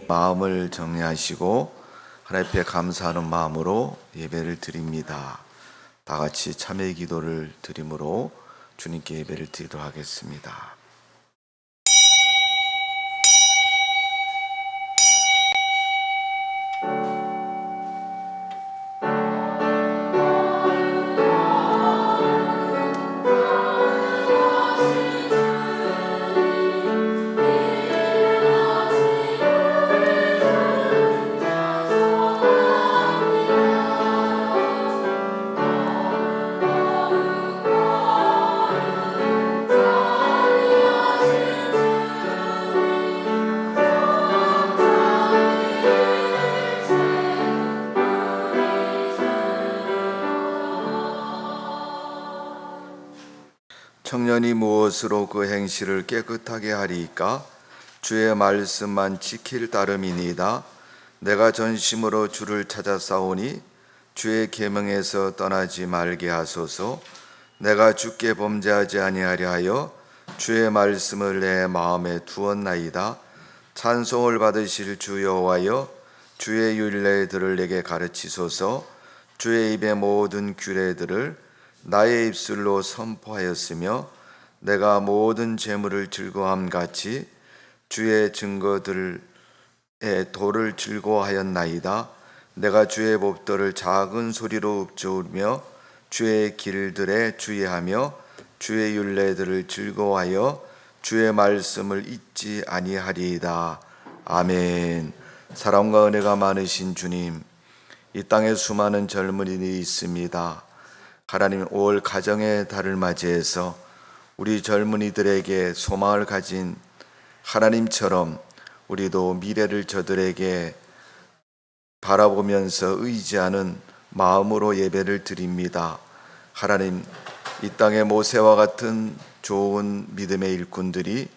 마음을 정리하시고 하나님 앞에 감사하는 마음으로 예배를 드립니다. 다 같이 참회 기도를 드림으로 주님께 예배를 드리도록 하겠습니다. 청년이 무엇으로 그 행실을 깨끗하게 하리이까? 주의 말씀만 지킬 따름이니이다. 내가 전심으로 주를 찾아 싸우니 주의 계명에서 떠나지 말게 하소서. 내가 주께 범죄하지 아니하려 하여 주의 말씀을 내 마음에 두었나이다. 찬송을 받으실 주 여호와여, 주의 율례들을 내게 가르치소서. 주의 입의 모든 규례들을 나의 입술로 선포하였으며 내가 모든 재물을 즐거함 같이 주의 증거들의 도를 즐거워하였나이다. 내가 주의 법도를 작은 소리로 읊조으며 주의 길들에 주의하며 주의 율례들을 즐거워하여 주의 말씀을 잊지 아니하리이다. 아멘. 사랑과 은혜가 많으신 주님, 이 땅에 수많은 젊은이들이 있습니다. 하나님, 5월 가정의 달을 맞이해서 우리 젊은이들에게 소망을 가진 하나님처럼 우리도 미래를 저들에게 바라보면서 의지하는 마음으로 예배를 드립니다. 하나님, 이 땅에 모세와 같은 좋은 믿음의 일꾼들이,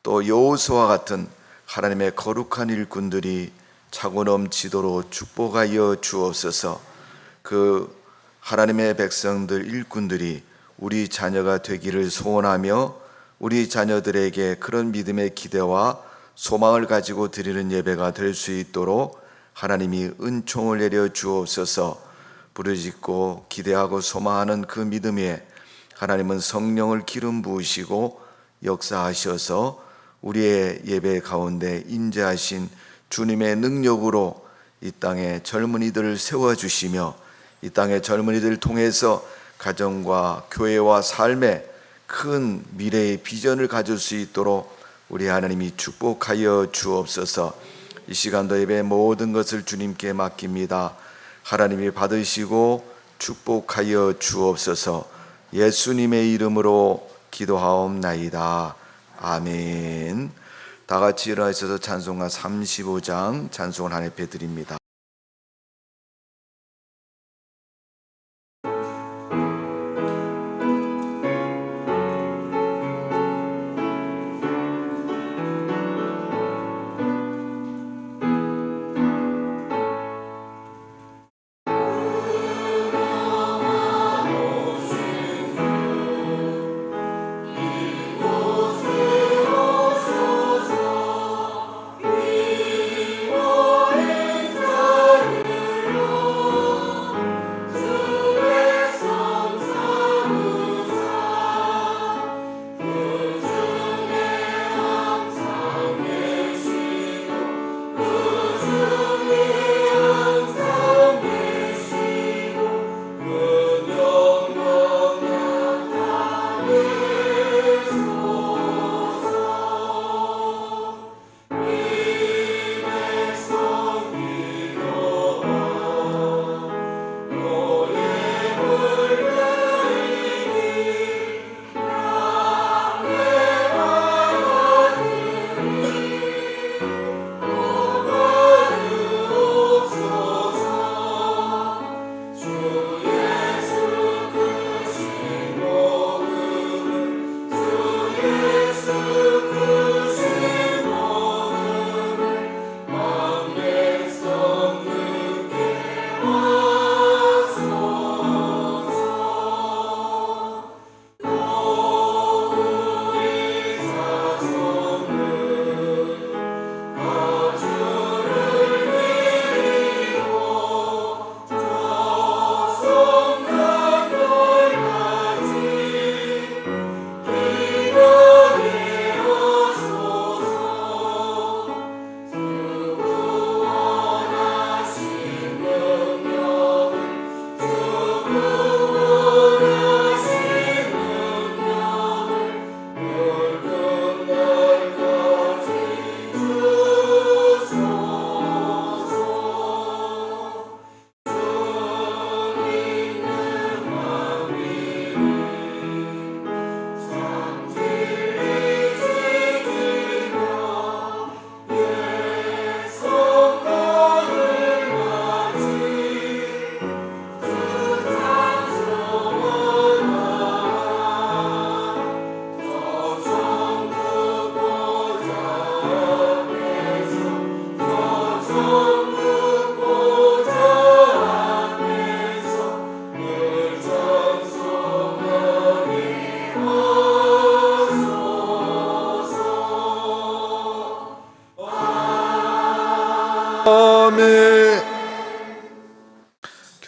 또 여호수아와 같은 하나님의 거룩한 일꾼들이 차고 넘치도록 축복하여 주옵소서. 그 하나님의 백성들, 일꾼들이 우리 자녀가 되기를 소원하며 우리 자녀들에게 그런 믿음의 기대와 소망을 가지고 드리는 예배가 될 수 있도록 하나님이 은총을 내려 주옵소서. 부르짖고 기대하고 소망하는 그 믿음 위에 하나님은 성령을 기름 부으시고 역사하셔서 우리의 예배 가운데 임재하신 주님의 능력으로 이 땅에 젊은이들을 세워주시며 이 땅의 젊은이들을 통해서 가정과 교회와 삶에 큰 미래의 비전을 가질 수 있도록 우리 하나님이 축복하여 주옵소서. 이 시간도 예배의 모든 것을 주님께 맡깁니다. 하나님이 받으시고 축복하여 주옵소서. 예수님의 이름으로 기도하옵나이다. 아멘. 다 같이 일어나셔서 찬송가 35장 찬송을 하나님 앞에 드립니다.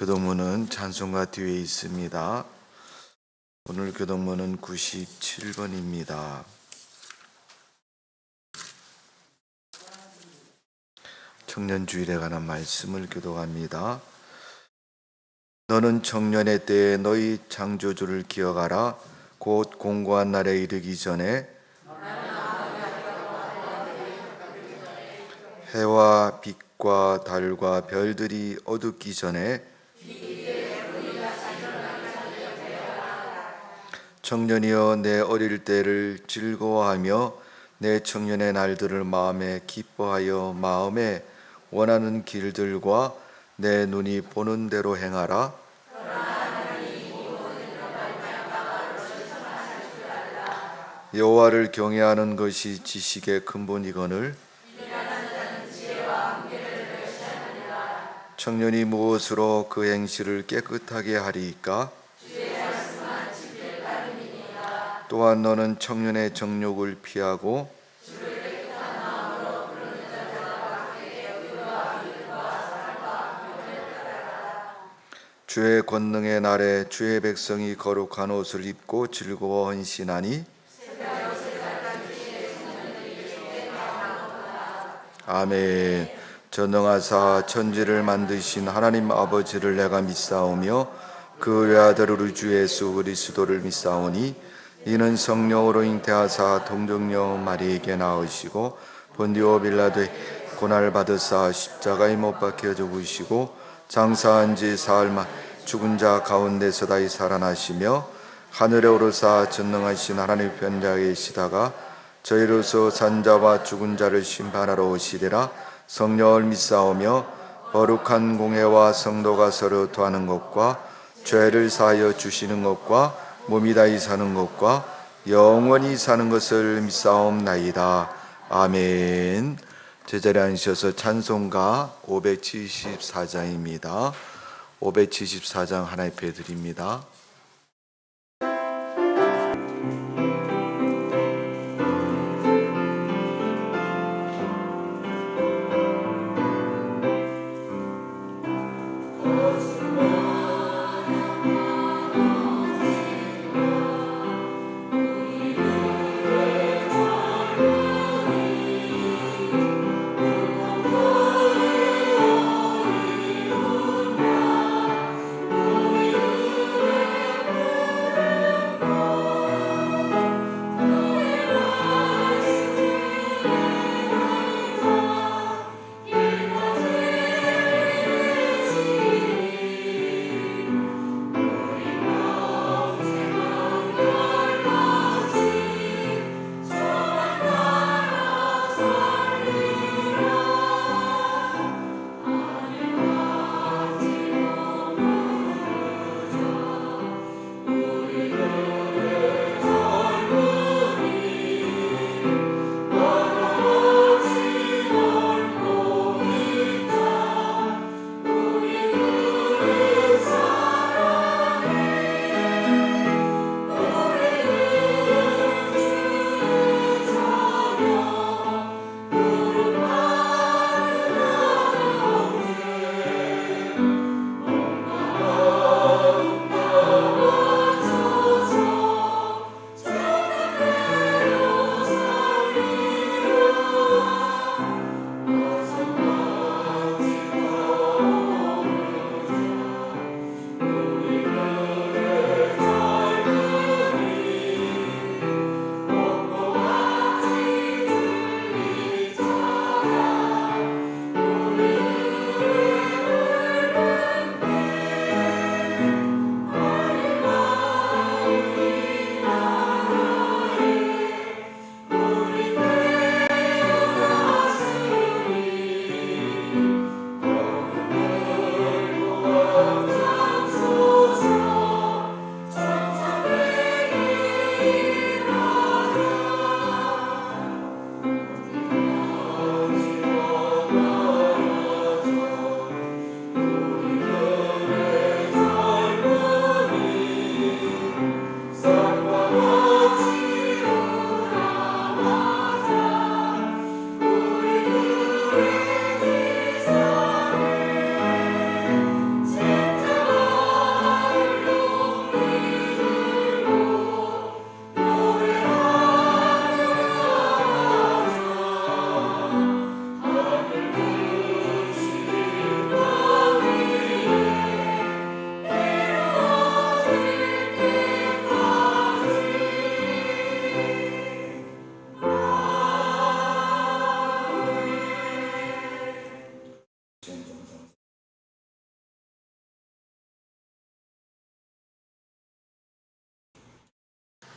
교동문은 찬송가 뒤에 있습니다. 오늘 교동문은 97번입니다. 청년주일에 관한 말씀을 교독합니다. 너는 청년의 때에 너희 창조주를 기억하라. 곧 공고한 날에 이르기 전에 해와 빛과 달과 별들이 어둡기 전에 청년이여 내 어릴 때를 즐거워하며 내 청년의 날들을 마음에 기뻐하여 마음에 원하는 길들과 내 눈이 보는 대로 행하라. 여호와를 경외하는 것이 지식의 근본이거늘 청년이 무엇으로 그 행실을 깨끗하게 하리이까? 또한 너는 청년의 정욕을 피하고 주의 권능의 날에 주의 백성이 거룩한 옷을 입고 즐거워 헌신하니 아멘. 전능하사 천지를 만드신 하나님 아버지를 내가 믿사오며 그 외아들 우리 주 예수 그리스도를 믿사오니 이는 성령으로 잉태하사 동정녀 마리에게 낳으시고 본디오 빌라도의 고난을 받으사 십자가에 못 박혀 죽으시고 장사한 지 사흘 만 죽은 자 가운데서 다시 살아나시며 하늘에 오르사 전능하신 하나님 편자에 계시다가 저희로서 산자와 죽은 자를 심판하러 오시리라. 성령을 믿사오며 거룩한 공회와 성도가 서로 토하는 것과 죄를 사하여 주시는 것과 몸이 다시 사는 것과 영원히 사는 것을 믿사옵나이다. 아멘. 제자리에 앉으셔서 찬송가 574장입니다. 574장 하나 옆에 드립니다.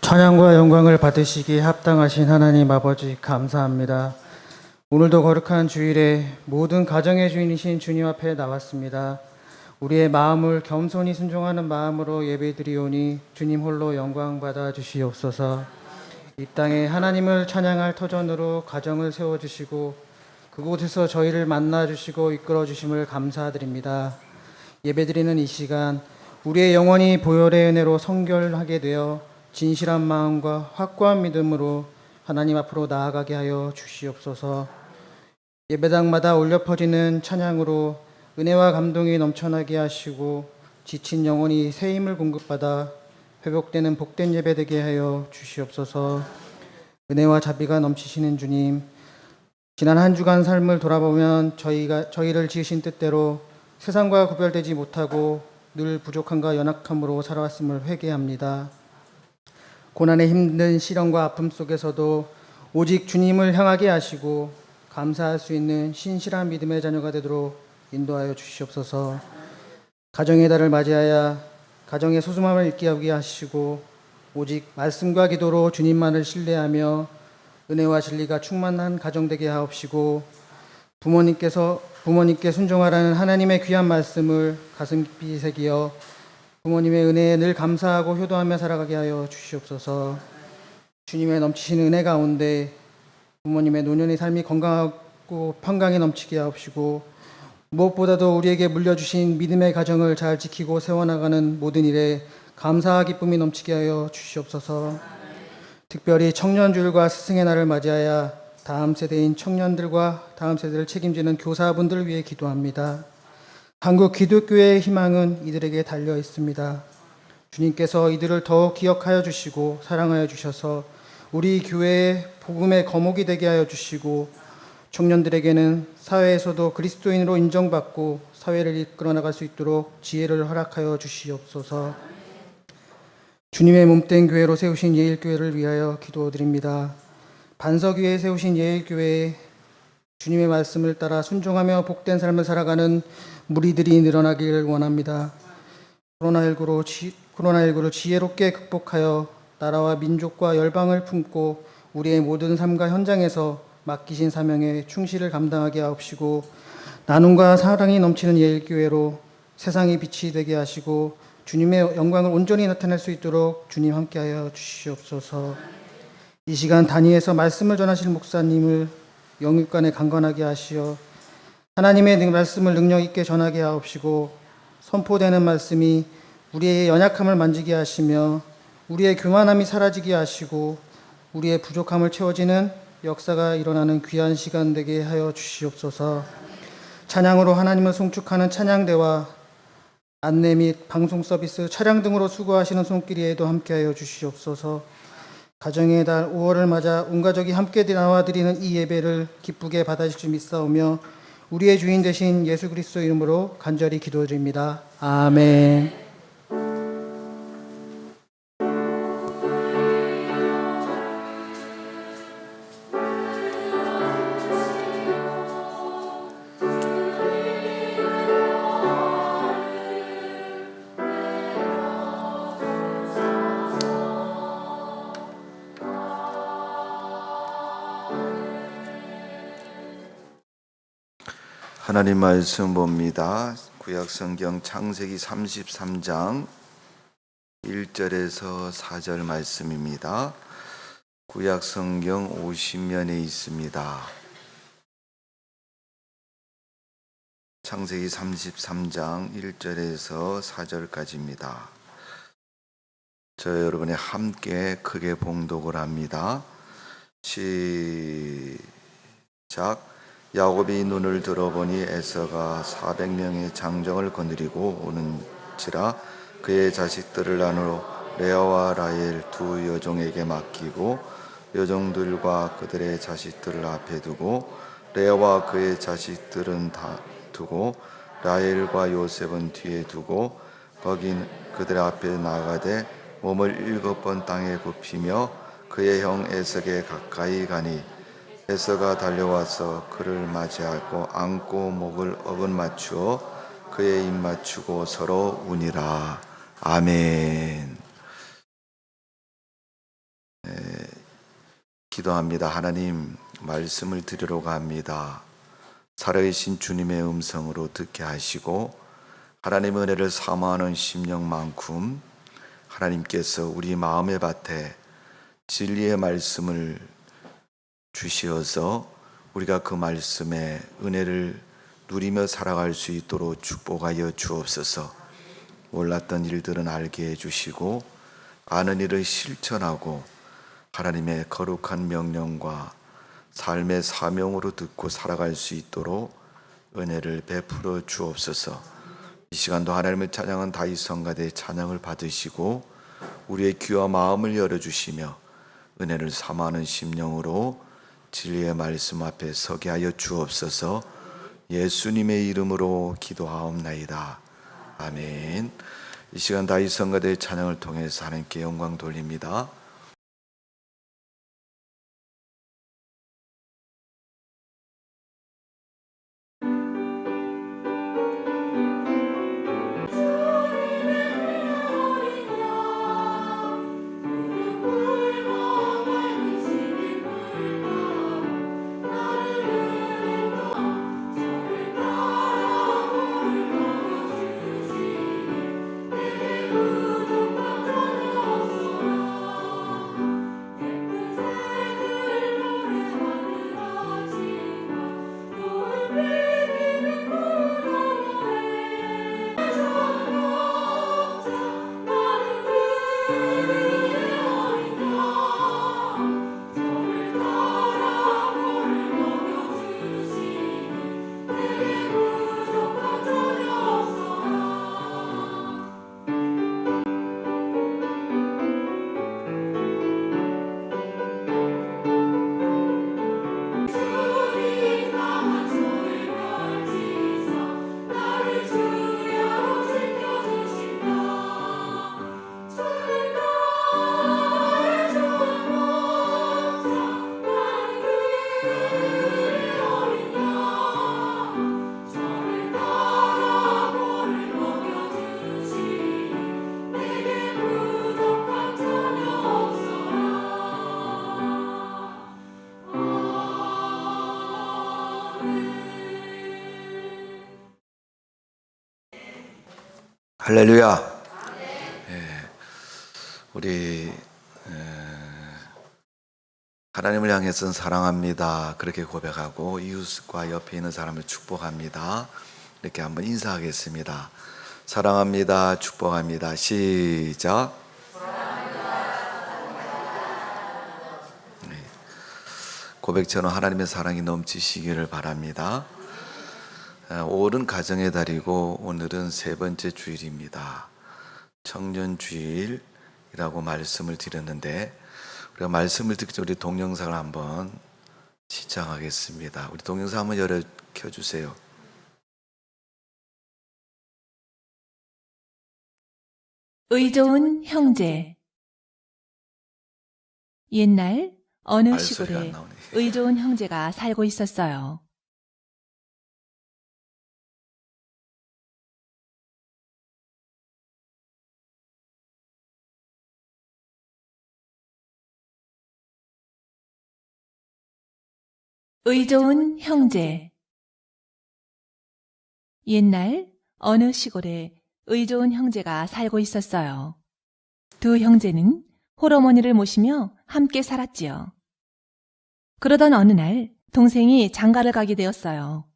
찬양과 영광을 받으시기에 합당하신 하나님 아버지 감사합니다. 오늘도 거룩한 주일에 모든 가정의 주인이신 주님 앞에 나왔습니다. 우리의 마음을 겸손히 순종하는 마음으로 예배드리오니 주님 홀로 영광 받아 주시옵소서. 이 땅에 하나님을 찬양할 터전으로 가정을 세워주시고 그곳에서 저희를 만나주시고 이끌어주심을 감사드립니다. 예배드리는 이 시간 우리의 영혼이 보혈의 은혜로 성결하게 되어 진실한 마음과 확고한 믿음으로 하나님 앞으로 나아가게 하여 주시옵소서. 예배당마다 울려 퍼지는 찬양으로 은혜와 감동이 넘쳐나게 하시고 지친 영혼이 새 힘을 공급받아 회복되는 복된 예배 되게 하여 주시옵소서. 은혜와 자비가 넘치시는 주님, 지난 한 주간 삶을 돌아보면 저희를 지으신 뜻대로 세상과 구별되지 못하고 늘 부족함과 연약함으로 살아왔음을 회개합니다. 고난의 힘든 시련과 아픔 속에서도 오직 주님을 향하게 하시고 감사할 수 있는 신실한 믿음의 자녀가 되도록 인도하여 주시옵소서. 가정의 달을 맞이하여 가정의 소중함을 잊게 하게 하시고 오직 말씀과 기도로 주님만을 신뢰하며 은혜와 진리가 충만한 가정 되게 하옵시고 부모님께 순종하라는 하나님의 귀한 말씀을 가슴 깊이 새기어 부모님의 은혜에 늘 감사하고 효도하며 살아가게 하여 주시옵소서. 주님의 넘치시는 은혜 가운데 부모님의 노년의 삶이 건강하고 평강이 넘치게 하옵시고 무엇보다도 우리에게 물려주신 믿음의 가정을 잘 지키고 세워나가는 모든 일에 감사와 기쁨이 넘치게 하여 주시옵소서. 특별히 청년주일과 스승의 날을 맞이하여 다음 세대인 청년들과 다음 세대를 책임지는 교사분들을 위해 기도합니다. 한국 기독교회의 희망은 이들에게 달려 있습니다. 주님께서 이들을 더욱 기억하여 주시고 사랑하여 주셔서 우리 교회의 복음의 거목이 되게 하여 주시고 청년들에게는 사회에서도 그리스도인으로 인정받고 사회를 이끌어 나갈 수 있도록 지혜를 허락하여 주시옵소서. 주님의 몸된 교회로 세우신 예일교회를 위하여 기도드립니다. 반석 위에 세우신 예일교회에 주님의 말씀을 따라 순종하며 복된 삶을 살아가는 무리들이 늘어나기를 원합니다. 코로나19를 지혜롭게 극복하여 나라와 민족과 열방을 품고 우리의 모든 삶과 현장에서 맡기신 사명에 충실을 감당하게 하옵시고 나눔과 사랑이 넘치는 예일교회로 세상의 빛이 되게 하시고 주님의 영광을 온전히 나타낼 수 있도록 주님 함께하여 주시옵소서. 이 시간 단위에서 말씀을 전하실 목사님을 영육간에 강건하게 하시어 하나님의 말씀을 능력 있게 전하게 하옵시고 선포되는 말씀이 우리의 연약함을 만지게 하시며 우리의 교만함이 사라지게 하시고 우리의 부족함을 채워지는 역사가 일어나는 귀한 시간 되게 하여 주시옵소서. 찬양으로 하나님을 송축하는 찬양대와 안내 및 방송 서비스, 차량 등으로 수고하시는 손길에도 함께하여 주시옵소서. 가정의 달 5월을 맞아 온 가족이 함께 나와 드리는 이 예배를 기쁘게 받아주실 줄 믿사오며 우리의 주인 되신 예수 그리스도 이름으로 간절히 기도드립니다. 아멘. 하나님 말씀 봅니다. 구약성경 창세기 33장 1절에서 4절 말씀입니다. 구약성경 50면에 있습니다. 창세기 33장 1절에서 4절까지입니다. 저 여러분이 함께 크게 봉독을 합니다. 시작. 야곱이 눈을 들어보니 에서가 400명의 장정을 거느리고 오는지라 그의 자식들을 나누어 레아와 라헬 두 여종에게 맡기고 여종들과 그들의 자식들을 앞에 두고 레아와 그의 자식들은 다 두고 라헬과 요셉은 뒤에 두고 거긴 그들 앞에 나가되 몸을 7번 땅에 굽히며 그의 형 에석에 가까이 가니 에서가 달려와서 그를 맞이하고 안고 목을 어긋 맞추어 그의 입 맞추고 서로 우니라. 아멘. 기도합니다. 하나님, 말씀을 드리려고 합니다. 살아계신 주님의 음성으로 듣게 하시고 하나님의 은혜를 사모하는 심령만큼 하나님께서 우리 마음의 밭에 진리의 말씀을 주시어서 우리가 그 말씀의 은혜를 누리며 살아갈 수 있도록 축복하여 주옵소서. 몰랐던 일들은 알게 해주시고 아는 일을 실천하고 하나님의 거룩한 명령과 삶의 사명으로 듣고 살아갈 수 있도록 은혜를 베풀어 주옵소서. 이 시간도 하나님을 찬양한 다윗 성가대의 찬양을 받으시고 우리의 귀와 마음을 열어주시며 은혜를 사모하는 심령으로 진리의 말씀 앞에 서게 하여 주옵소서. 예수님의 이름으로 기도하옵나이다. 아멘. 이 시간 다윗 성가대의 찬양을 통해서 하나님께 영광 돌립니다. 할렐루야. 우리 하나님을 향해서는 사랑합니다 그렇게 고백하고 이웃과 옆에 있는 사람을 축복합니다 이렇게 한번 인사하겠습니다. 사랑합니다, 축복합니다. 시작. 고백처럼 하나님의 사랑이 넘치시기를 바랍니다. 5월은 가정의 달이고 오늘은 세 번째 주일입니다. 청년주일이라고 말씀을 드렸는데 우리가 말씀을 듣기 전에 우리 동영상을 한번 시청하겠습니다. 우리 동영상 한번 열어 켜주세요. 의좋은 형제. 옛날 어느 말소리가 안 시골에 나오네. 의좋은 형제가 살고 있었어요. 의좋은 형제. 옛날 어느 시골에 의좋은 형제가 살고 있었어요. 두 형제는 홀어머니를 모시며 함께 살았지요. 그러던 어느 날 동생이 장가를 가게 되었어요.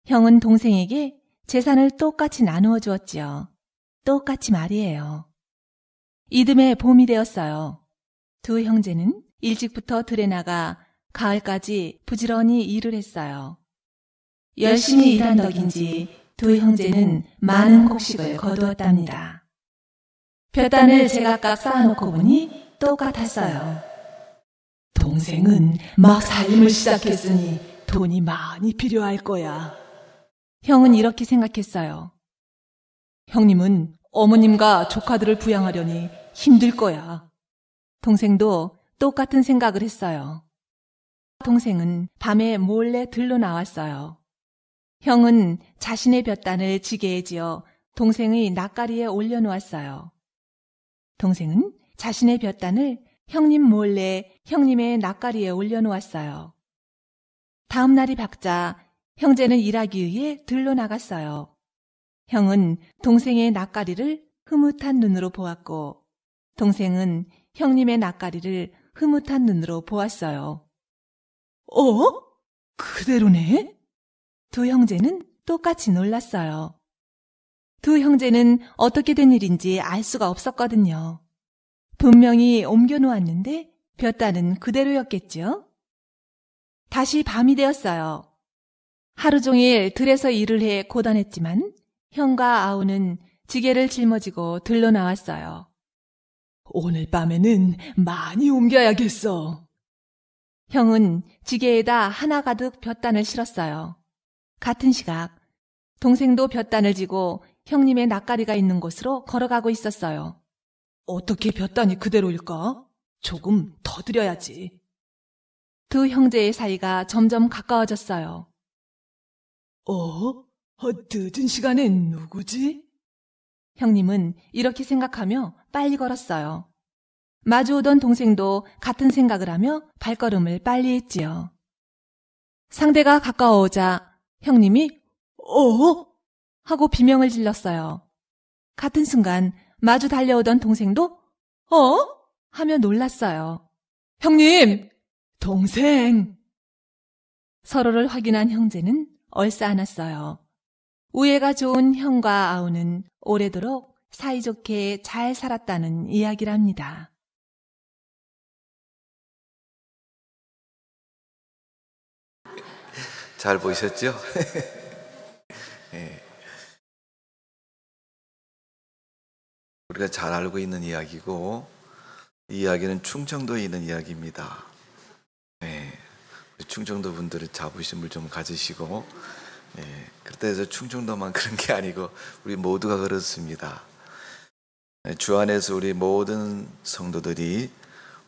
형은 동생에게 재산을 똑같이 나누어 주었지요. 똑같이 말이에요. 이듬해 봄이 되었어요. 두 형제는 일찍부터 들에 나가 가을까지 부지런히 일을 했어요. 열심히 일한 덕인지 두 형제는 많은 곡식을 거두었답니다. 볕단을 제각각 쌓아놓고 보니 똑같았어요. 동생은 막 삶을 시작했으니 돈이 많이 필요할 거야. 형은 이렇게 생각했어요. 형님은 어머님과 조카들을 부양하려니 힘들 거야. 동생도 똑같은 생각을 했어요. 동생은 밤에 몰래 들러 나왔어요. 형은 자신의 볕단을 지게에 지어 동생의 낯가리에 올려놓았어요. 동생은 자신의 볕단을 형님 몰래 형님의 낯가리에 올려놓았어요. 다음 날이 밝자 형제는 일하기 위해 들로 나갔어요. 형은 동생의 낯가리를 흐뭇한 눈으로 보았고 동생은 형님의 낯가리를 흐뭇한 눈으로 보았어요. 그대로네? 두 형제는 똑같이 놀랐어요. 두 형제는 어떻게 된 일인지 알 수가 없었거든요. 분명히 옮겨 놓았는데 볕단은 그대로였겠죠? 다시 밤이 되었어요. 하루 종일 들에서 일을 해 고단했지만 형과 아우는 지게를 짊어지고 들러 나왔어요. 오늘 밤에는 많이 옮겨야겠어. 형은 지게에다 하나 가득 볕단을 실었어요. 같은 시각 동생도 볕단을 지고 형님의 낯가리가 있는 곳으로 걸어가고 있었어요. 어떻게 볕단이 그대로일까? 조금 더 드려야지. 두 형제의 사이가 점점 가까워졌어요. 늦은 시간엔 누구지? 형님은 이렇게 생각하며 빨리 걸었어요. 마주오던 동생도 같은 생각을 하며 발걸음을 빨리 했지요. 상대가 가까워오자 형님이 하고 비명을 질렀어요. 같은 순간 마주 달려오던 동생도 하며 놀랐어요. 형님! 동생! 서로를 확인한 형제는 얼싸안았어요. 우애가 좋은 형과 아우는 오래도록 사이좋게 잘 살았다는 이야기를 합니다. 잘 보셨죠? 예. 우리가 잘 알고 있는 이야기고 이 이야기는 충청도에 있는 이야기입니다. 예. 우리 충청도 분들은 자부심을 좀 가지시고 그렇다 해서 충청도만 그런 게 아니고 우리 모두가 그렇습니다. 주 안에서 우리 모든 성도들이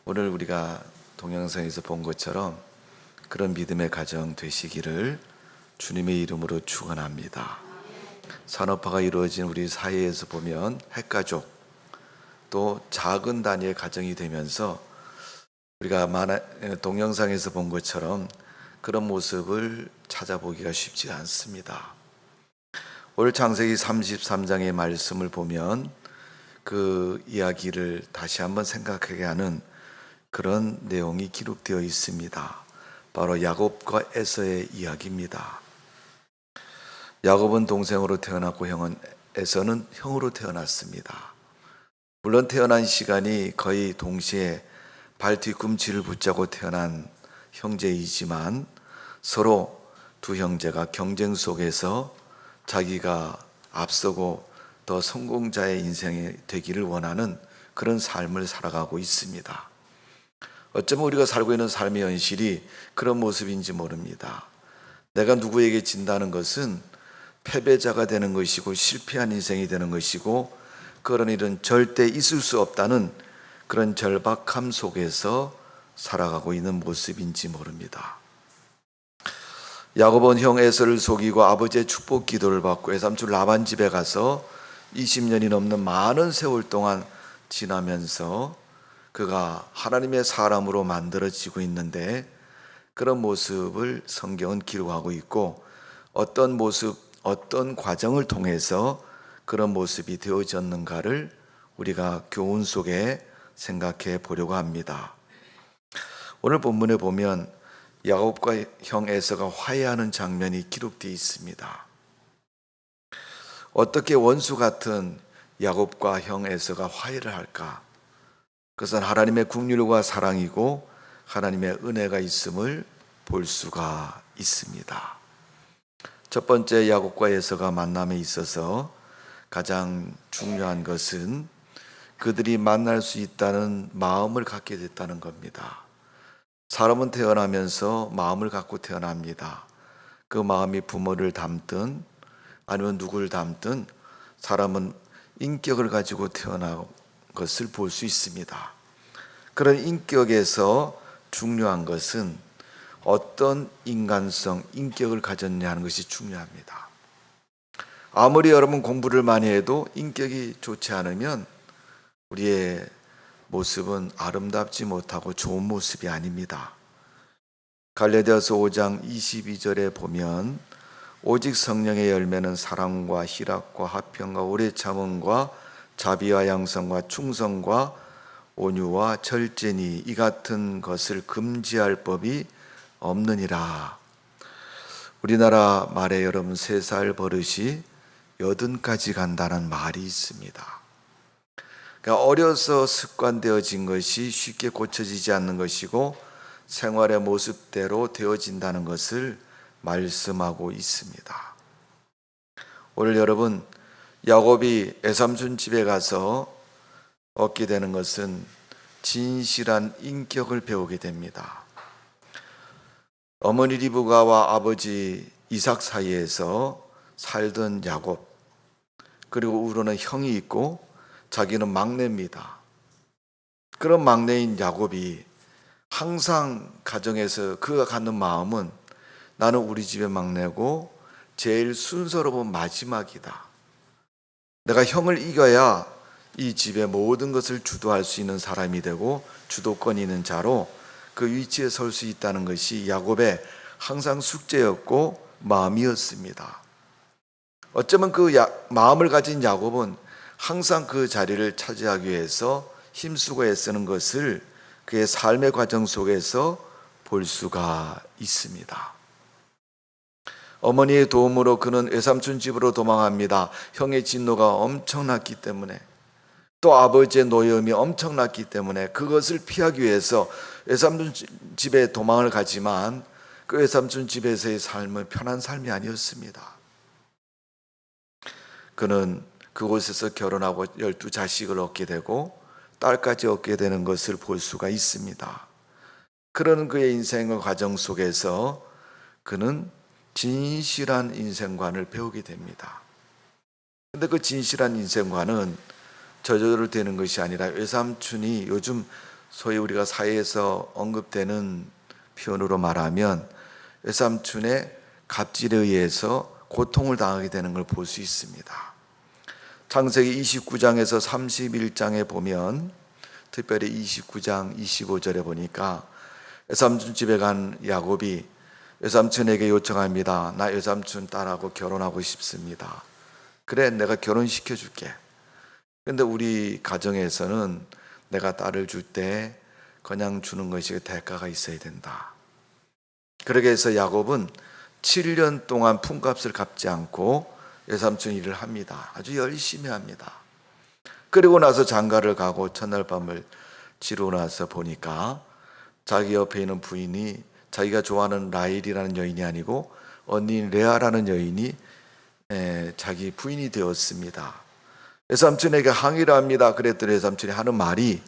오늘 우리가 동영상에서 본 것처럼 그런 믿음의 가정 되시기를 주님의 이름으로 축원합니다. 산업화가 이루어진 우리 사회에서 보면 핵가족 또 작은 단위의 가정이 되면서 우리가 동영상에서 본 것처럼 그런 모습을 찾아보기가 쉽지 않습니다. 오늘 창세기 33장의 말씀을 보면 그 이야기를 다시 한번 생각하게 하는 그런 내용이 기록되어 있습니다. 바로 야곱과 에서의 이야기입니다. 야곱은 동생으로 태어났고 에서는 형으로 태어났습니다. 물론 태어난 시간이 거의 동시에 발 뒤꿈치를 붙잡고 태어난 형제이지만 서로 두 형제가 경쟁 속에서 자기가 앞서고 더 성공자의 인생이 되기를 원하는 그런 삶을 살아가고 있습니다. 어쩌면 우리가 살고 있는 삶의 현실이 그런 모습인지 모릅니다. 내가 누구에게 진다는 것은 패배자가 되는 것이고 실패한 인생이 되는 것이고 그런 일은 절대 있을 수 없다는 그런 절박함 속에서 살아가고 있는 모습인지 모릅니다. 야곱은 형 에서를 속이고 아버지의 축복 기도를 받고 외삼촌 라반 집에 가서 20년이 넘는 많은 세월 동안 지나면서 그가 하나님의 사람으로 만들어지고 있는데 그런 모습을 성경은 기록하고 있고 어떤 모습, 어떤 과정을 통해서 그런 모습이 되어졌는가를 우리가 교훈 속에 생각해 보려고 합니다. 오늘 본문에 보면 야곱과 형 에서가 화해하는 장면이 기록되어 있습니다. 어떻게 원수 같은 야곱과 형 에서가 화해를 할까? 그것은 하나님의 긍휼과 사랑이고 하나님의 은혜가 있음을 볼 수가 있습니다. 첫 번째 야곱과 에서가 만남에 있어서 가장 중요한 것은 그들이 만날 수 있다는 마음을 갖게 됐다는 겁니다. 사람은 태어나면서 마음을 갖고 태어납니다. 그 마음이 부모를 닮든 아니면 누구를 닮든 사람은 인격을 가지고 태어난 것을 볼 수 있습니다. 그런 인격에서 중요한 것은 어떤 인간성, 인격을 가졌냐 하는 것이 중요합니다. 아무리 여러분 공부를 많이 해도 인격이 좋지 않으면 우리의 모습은 아름답지 못하고 좋은 모습이 아닙니다. 갈라디아서 5장 22절에 보면 오직 성령의 열매는 사랑과 희락과 화평과 오래 참음과 자비와 양성과 충성과 온유와 절제니 이 같은 것을 금지할 법이 없느니라. 우리나라 말에 여러분 3살 버릇이 80까지 간다는 말이 있습니다. 그러니까 어려서 습관되어진 것이 쉽게 고쳐지지 않는 것이고 생활의 모습대로 되어진다는 것을 말씀하고 있습니다. 오늘 여러분 야곱이 외삼촌 집에 가서 얻게 되는 것은 진실한 인격을 배우게 됩니다. 어머니 리브가와 아버지 이삭 사이에서 살던 야곱, 그리고 우로는 형이 있고 자기는 막내입니다. 그런 막내인 야곱이 항상 가정에서 그가 갖는 마음은 나는 우리 집의 막내고 제일 순서로운 마지막이다. 내가 형을 이겨야 이 집의 모든 것을 주도할 수 있는 사람이 되고 주도권이 있는 자로 그 위치에 설 수 있다는 것이 야곱의 항상 숙제였고 마음이었습니다. 어쩌면 그 마음을 가진 야곱은 항상 그 자리를 차지하기 위해서 힘쓰고 애쓰는 것을 그의 삶의 과정 속에서 볼 수가 있습니다. 어머니의 도움으로 그는 외삼촌 집으로 도망합니다. 형의 진노가 엄청났기 때문에, 또 아버지의 노여움이 엄청났기 때문에 그것을 피하기 위해서 외삼촌 집에 도망을 가지만 그 외삼촌 집에서의 삶은 편한 삶이 아니었습니다. 그는 그곳에서 결혼하고 12자식을 얻게 되고 딸까지 얻게 되는 것을 볼 수가 있습니다. 그런 그의 인생의 과정 속에서 그는 진실한 인생관을 배우게 됩니다. 그런데 그 진실한 인생관은 저절로 되는 것이 아니라 외삼촌이 요즘 소위 우리가 사회에서 언급되는 표현으로 말하면 외삼촌의 갑질에 의해서 고통을 당하게 되는 걸 볼 수 있습니다. 창세기 29장에서 31장에 보면, 특별히 29장 25절에 보니까 외삼촌 집에 간 야곱이 외삼촌에게 요청합니다. 나 외삼촌 딸하고 결혼하고 싶습니다. 그래, 내가 결혼시켜 줄게. 그런데 우리 가정에서는 내가 딸을 줄 때 그냥 주는 것이 대가가 있어야 된다. 그러게 해서 야곱은 7년 동안 품값을 갚지 않고 외삼촌 일을 합니다. 아주 열심히 합니다. 그리고 나서 장가를 가고 첫날 밤을 지르고 나서 보니까 자기 옆에 있는 부인이 자기가 좋아하는 라헬이라는 여인이 아니고 언니인 레아라는 여인이 자기 부인이 되었습니다. 외삼촌에게 항의를 합니다. 그랬더니 외삼촌이 하는 말이,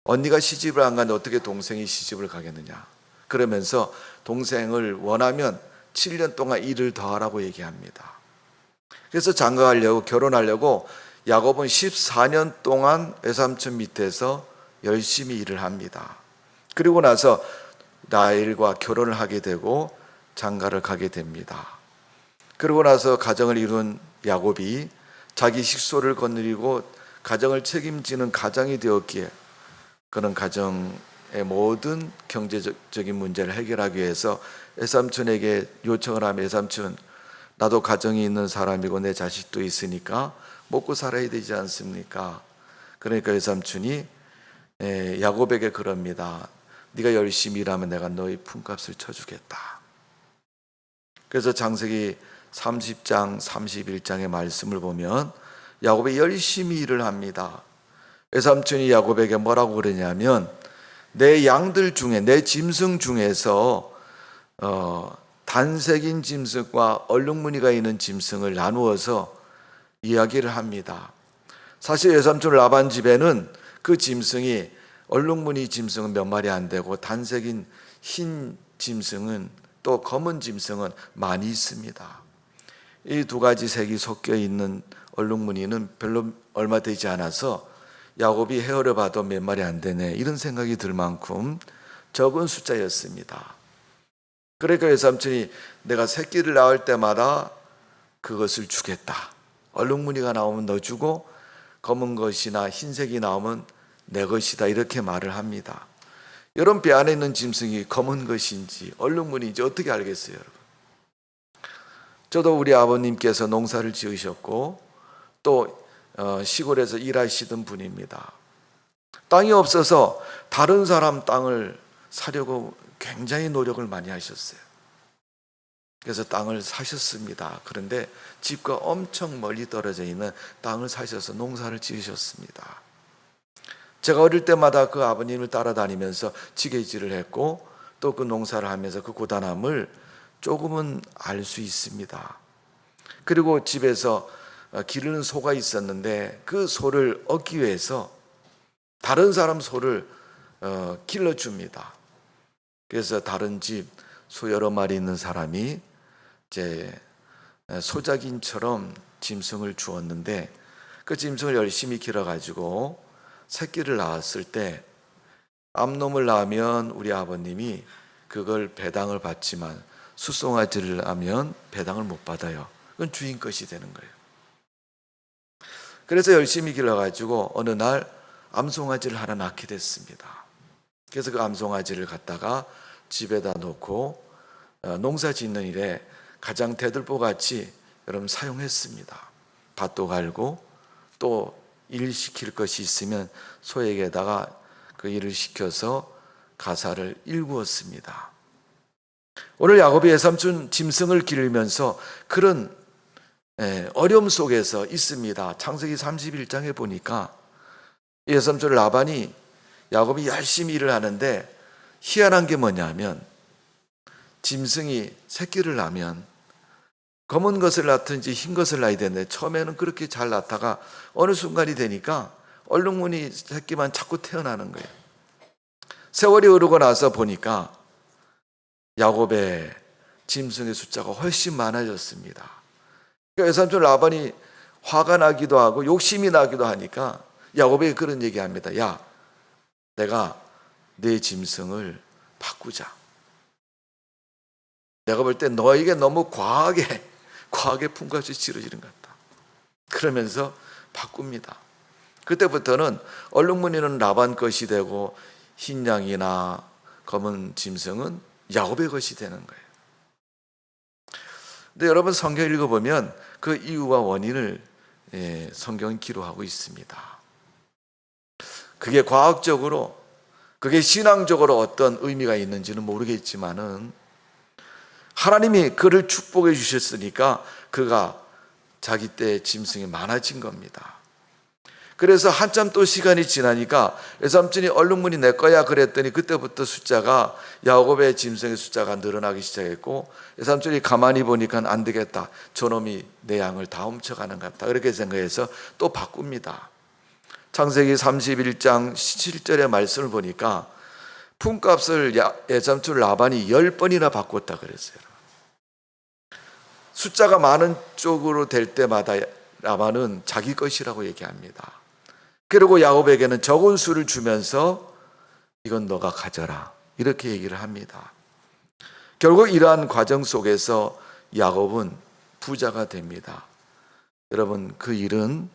언니가 시집을 안 가는데 어떻게 동생이 시집을 가겠느냐. 그러면서 동생을 원하면 7년 동안 일을 더 하라고 얘기합니다. 그래서 장가가려고, 결혼하려고 야곱은 14년 동안 외삼촌 밑에서 열심히 일을 합니다. 그리고 나서 라헬과 결혼을 하게 되고 장가를 가게 됩니다. 그리고 나서 가정을 이룬 야곱이 자기 식소를 거느리고 가정을 책임지는 가장이 되었기에 그런 가정의 모든 경제적인 문제를 해결하기 위해서 외삼촌에게 요청을 하면, 외삼촌, 나도 가정이 있는 사람이고 내 자식도 있으니까 먹고 살아야 되지 않습니까? 그러니까 외삼촌이 야곱에게 그럽니다. 네가 열심히 일하면 내가 너의 품값을 쳐주겠다. 그래서 창세기 30장 31장의 말씀을 보면 야곱이 열심히 일을 합니다. 외삼촌이 야곱에게 뭐라고 그러냐면, 내 양들 중에, 내 짐승 중에서 단색인 짐승과 얼룩무늬가 있는 짐승을 나누어서 이야기를 합니다. 사실 외삼촌 라반 집에는 그 짐승이, 얼룩무늬 짐승은 몇 마리 안 되고 단색인 흰 짐승은, 또 검은 짐승은 많이 있습니다. 이 두 가지 색이 섞여 있는 얼룩무늬는 별로 얼마 되지 않아서 야곱이 헤아려 봐도 몇 마리 안 되네, 이런 생각이 들 만큼 적은 숫자였습니다. 그러니까 외삼촌이 내가 새끼를 낳을 때마다 그것을 주겠다. 얼룩무늬가 나오면 너 주고 검은 것이나 흰색이 나오면 내 것이다 이렇게 말을 합니다. 여러분 배 안에 있는 짐승이 검은 것인지 얼룩무늬인지 어떻게 알겠어요, 여러분? 저도 우리 아버님께서 농사를 지으셨고 또 시골에서 일하시던 분입니다. 땅이 없어서 다른 사람 땅을 사려고 굉장히 노력을 많이 하셨어요. 그래서 땅을 사셨습니다. 그런데 집과 엄청 멀리 떨어져 있는 땅을 사셔서 농사를 지으셨습니다. 제가 어릴 때마다 그 아버님을 따라다니면서 지게질을 했고 또 그 농사를 하면서 그 고단함을 조금은 알 수 있습니다. 그리고 집에서 기르는 소가 있었는데 그 소를 얻기 위해서 다른 사람 소를 길러줍니다. 그래서 다른 집 소 여러 마리 있는 사람이 이제 소작인처럼 짐승을 주었는데 그 짐승을 열심히 길어가지고 새끼를 낳았을 때 암놈을 낳으면 우리 아버님이 그걸 배당을 받지만 숫송아지를 하면 배당을 못 받아요. 그건 주인 것이 되는 거예요. 그래서 열심히 길러가지고 어느 날 암송아지를 하나 낳게 됐습니다. 그래서 그 암송아지를 갖다가 집에다 놓고 농사 짓는 일에 가장 대들보같이 여러분 사용했습니다. 밭도 갈고 또 일 시킬 것이 있으면 소에게다가 그 일을 시켜서 가사를 일구었습니다. 오늘 야곱이 외삼촌 짐승을 기르면서 그런 어려움 속에서 있습니다. 창세기 31장에 보니까 외삼촌 라반이 야곱이 열심히 일을 하는데 희한한 게 뭐냐면 짐승이 새끼를 낳으면 검은 것을 낳든지 흰 것을 낳아야 되는데 처음에는 그렇게 잘 낳다가 어느 순간이 되니까 얼룩무늬 새끼만 자꾸 태어나는 거예요. 세월이 흐르고 나서 보니까 야곱의 짐승의 숫자가 훨씬 많아졌습니다. 그러니까 외삼촌 라반이 화가 나기도 하고 욕심이 나기도 하니까 야곱에게 그런 얘기합니다. 야, 내가 내 짐승을 바꾸자. 내가 볼 때 너에게 너무 과하게 품값이 치러지는 것 같다. 그러면서 바꿉니다. 그때부터는 얼룩무늬는 라반 것이 되고 흰 양이나 검은 짐승은 야곱의 것이 되는 거예요. 근데 여러분 성경 읽어보면 그 이유와 원인을 성경은 기록하고 있습니다. 그게 과학적으로, 그게 신앙적으로 어떤 의미가 있는지는 모르겠지만은 하나님이 그를 축복해 주셨으니까 그가 자기 때 짐승이 많아진 겁니다. 그래서 한참 또 시간이 지나니까 외삼촌이 얼룩무늬 내 거야 그랬더니 그때부터 숫자가 야곱의 짐승의 숫자가 늘어나기 시작했고 외삼촌이 가만히 보니까 안 되겠다. 저놈이 내 양을 다 훔쳐가는 것 같다. 그렇게 생각해서 또 바꿉니다. 창세기 31장 17절의 말씀을 보니까 품값을 외삼촌 라반이 10번이나 바꿨다 그랬어요. 숫자가 많은 쪽으로 될 때마다 라반은 자기 것이라고 얘기합니다. 그리고 야곱에게는 적은 수를 주면서 이건 너가 가져라 이렇게 얘기를 합니다. 결국 이러한 과정 속에서 야곱은 부자가 됩니다. 여러분 그 일은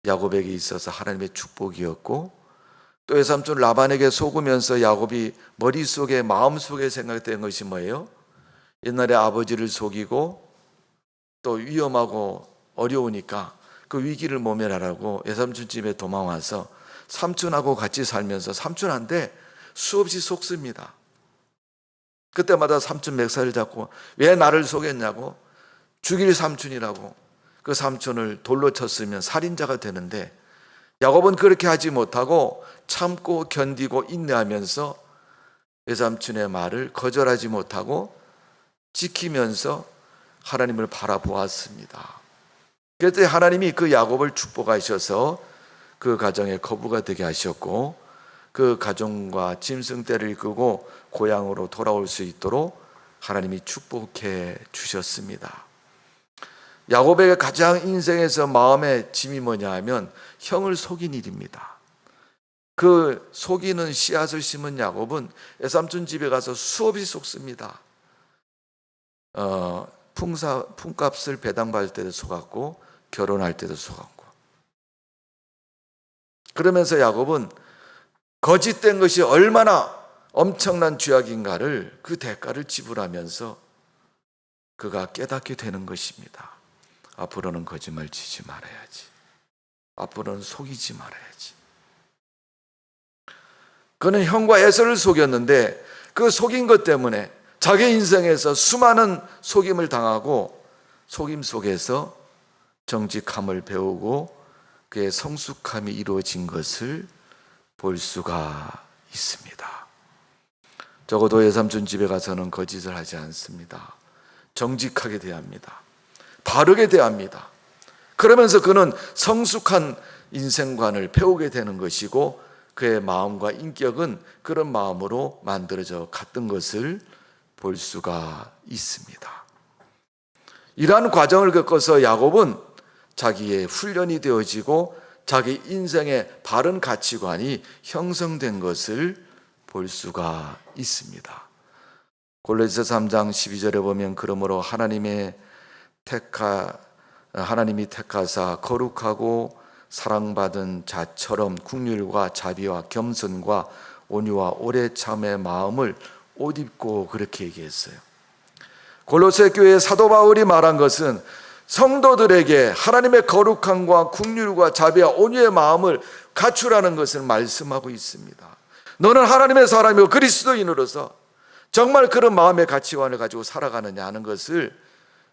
야곱에게 있어서 하나님의 축복이었고 또 외삼촌 라반에게 속으면서 야곱이 머릿속에 마음속에 생각된 것이 뭐예요? 옛날에 아버지를 속이고 또 위험하고 어려우니까 그 위기를 모면하라고 외삼촌 집에 도망와서 삼촌하고 같이 살면서 삼촌한테 수없이 속습니다. 그때마다 삼촌 멱살을 잡고 왜 나를 속였냐고 죽일 삼촌이라고 그 삼촌을 돌로 쳤으면 살인자가 되는데 야곱은 그렇게 하지 못하고 참고 견디고 인내하면서 외삼촌의 말을 거절하지 못하고 지키면서 하나님을 바라보았습니다. 그랬더니 하나님이 그 야곱을 축복하셔서 그 가정의 거부가 되게 하셨고 그 가정과 짐승떼를 이끌고 고향으로 돌아올 수 있도록 하나님이 축복해 주셨습니다. 야곱에게 가장 인생에서 마음의 짐이 뭐냐 하면 형을 속인 일입니다. 그 속이는 씨앗을 심은 야곱은 외삼촌 집에 가서 수없이 속습니다. 품값을 배당받을 때도 속았고 결혼할 때도 속았고 그러면서 야곱은 거짓된 것이 얼마나 엄청난 죄악인가를, 그 대가를 지불하면서 그가 깨닫게 되는 것입니다. 앞으로는 거짓말 치지 말아야지. 앞으로는 속이지 말아야지. 그는 형과 에서를 속였는데 그 속인 것 때문에 자기 인생에서 수많은 속임을 당하고 속임 속에서 정직함을 배우고 그의 성숙함이 이루어진 것을 볼 수가 있습니다. 적어도 외삼촌 집에 가서는 거짓을 하지 않습니다. 정직하게 대합니다. 바르게 대합니다. 그러면서 그는 성숙한 인생관을 배우게 되는 것이고 그의 마음과 인격은 그런 마음으로 만들어져 갔던 것을 볼 수가 있습니다. 이러한 과정을 겪어서 야곱은 자기의 훈련이 되어지고 자기 인생의 바른 가치관이 형성된 것을 볼 수가 있습니다. 골로새서 3장 12절에 보면 그러므로 하나님이 택하사 거룩하고 사랑받은 자처럼 긍휼과 자비와 겸손과 온유와 오래 참의 마음을 옷 입고 그렇게 얘기했어요. 골로새 교회의 사도 바울이 말한 것은 성도들에게 하나님의 거룩함과 긍휼과 자비와 온유의 마음을 갖추라는 것을 말씀하고 있습니다. 너는 하나님의 사람이고 그리스도인으로서 정말 그런 마음의 가치관을 가지고 살아가느냐 하는 것을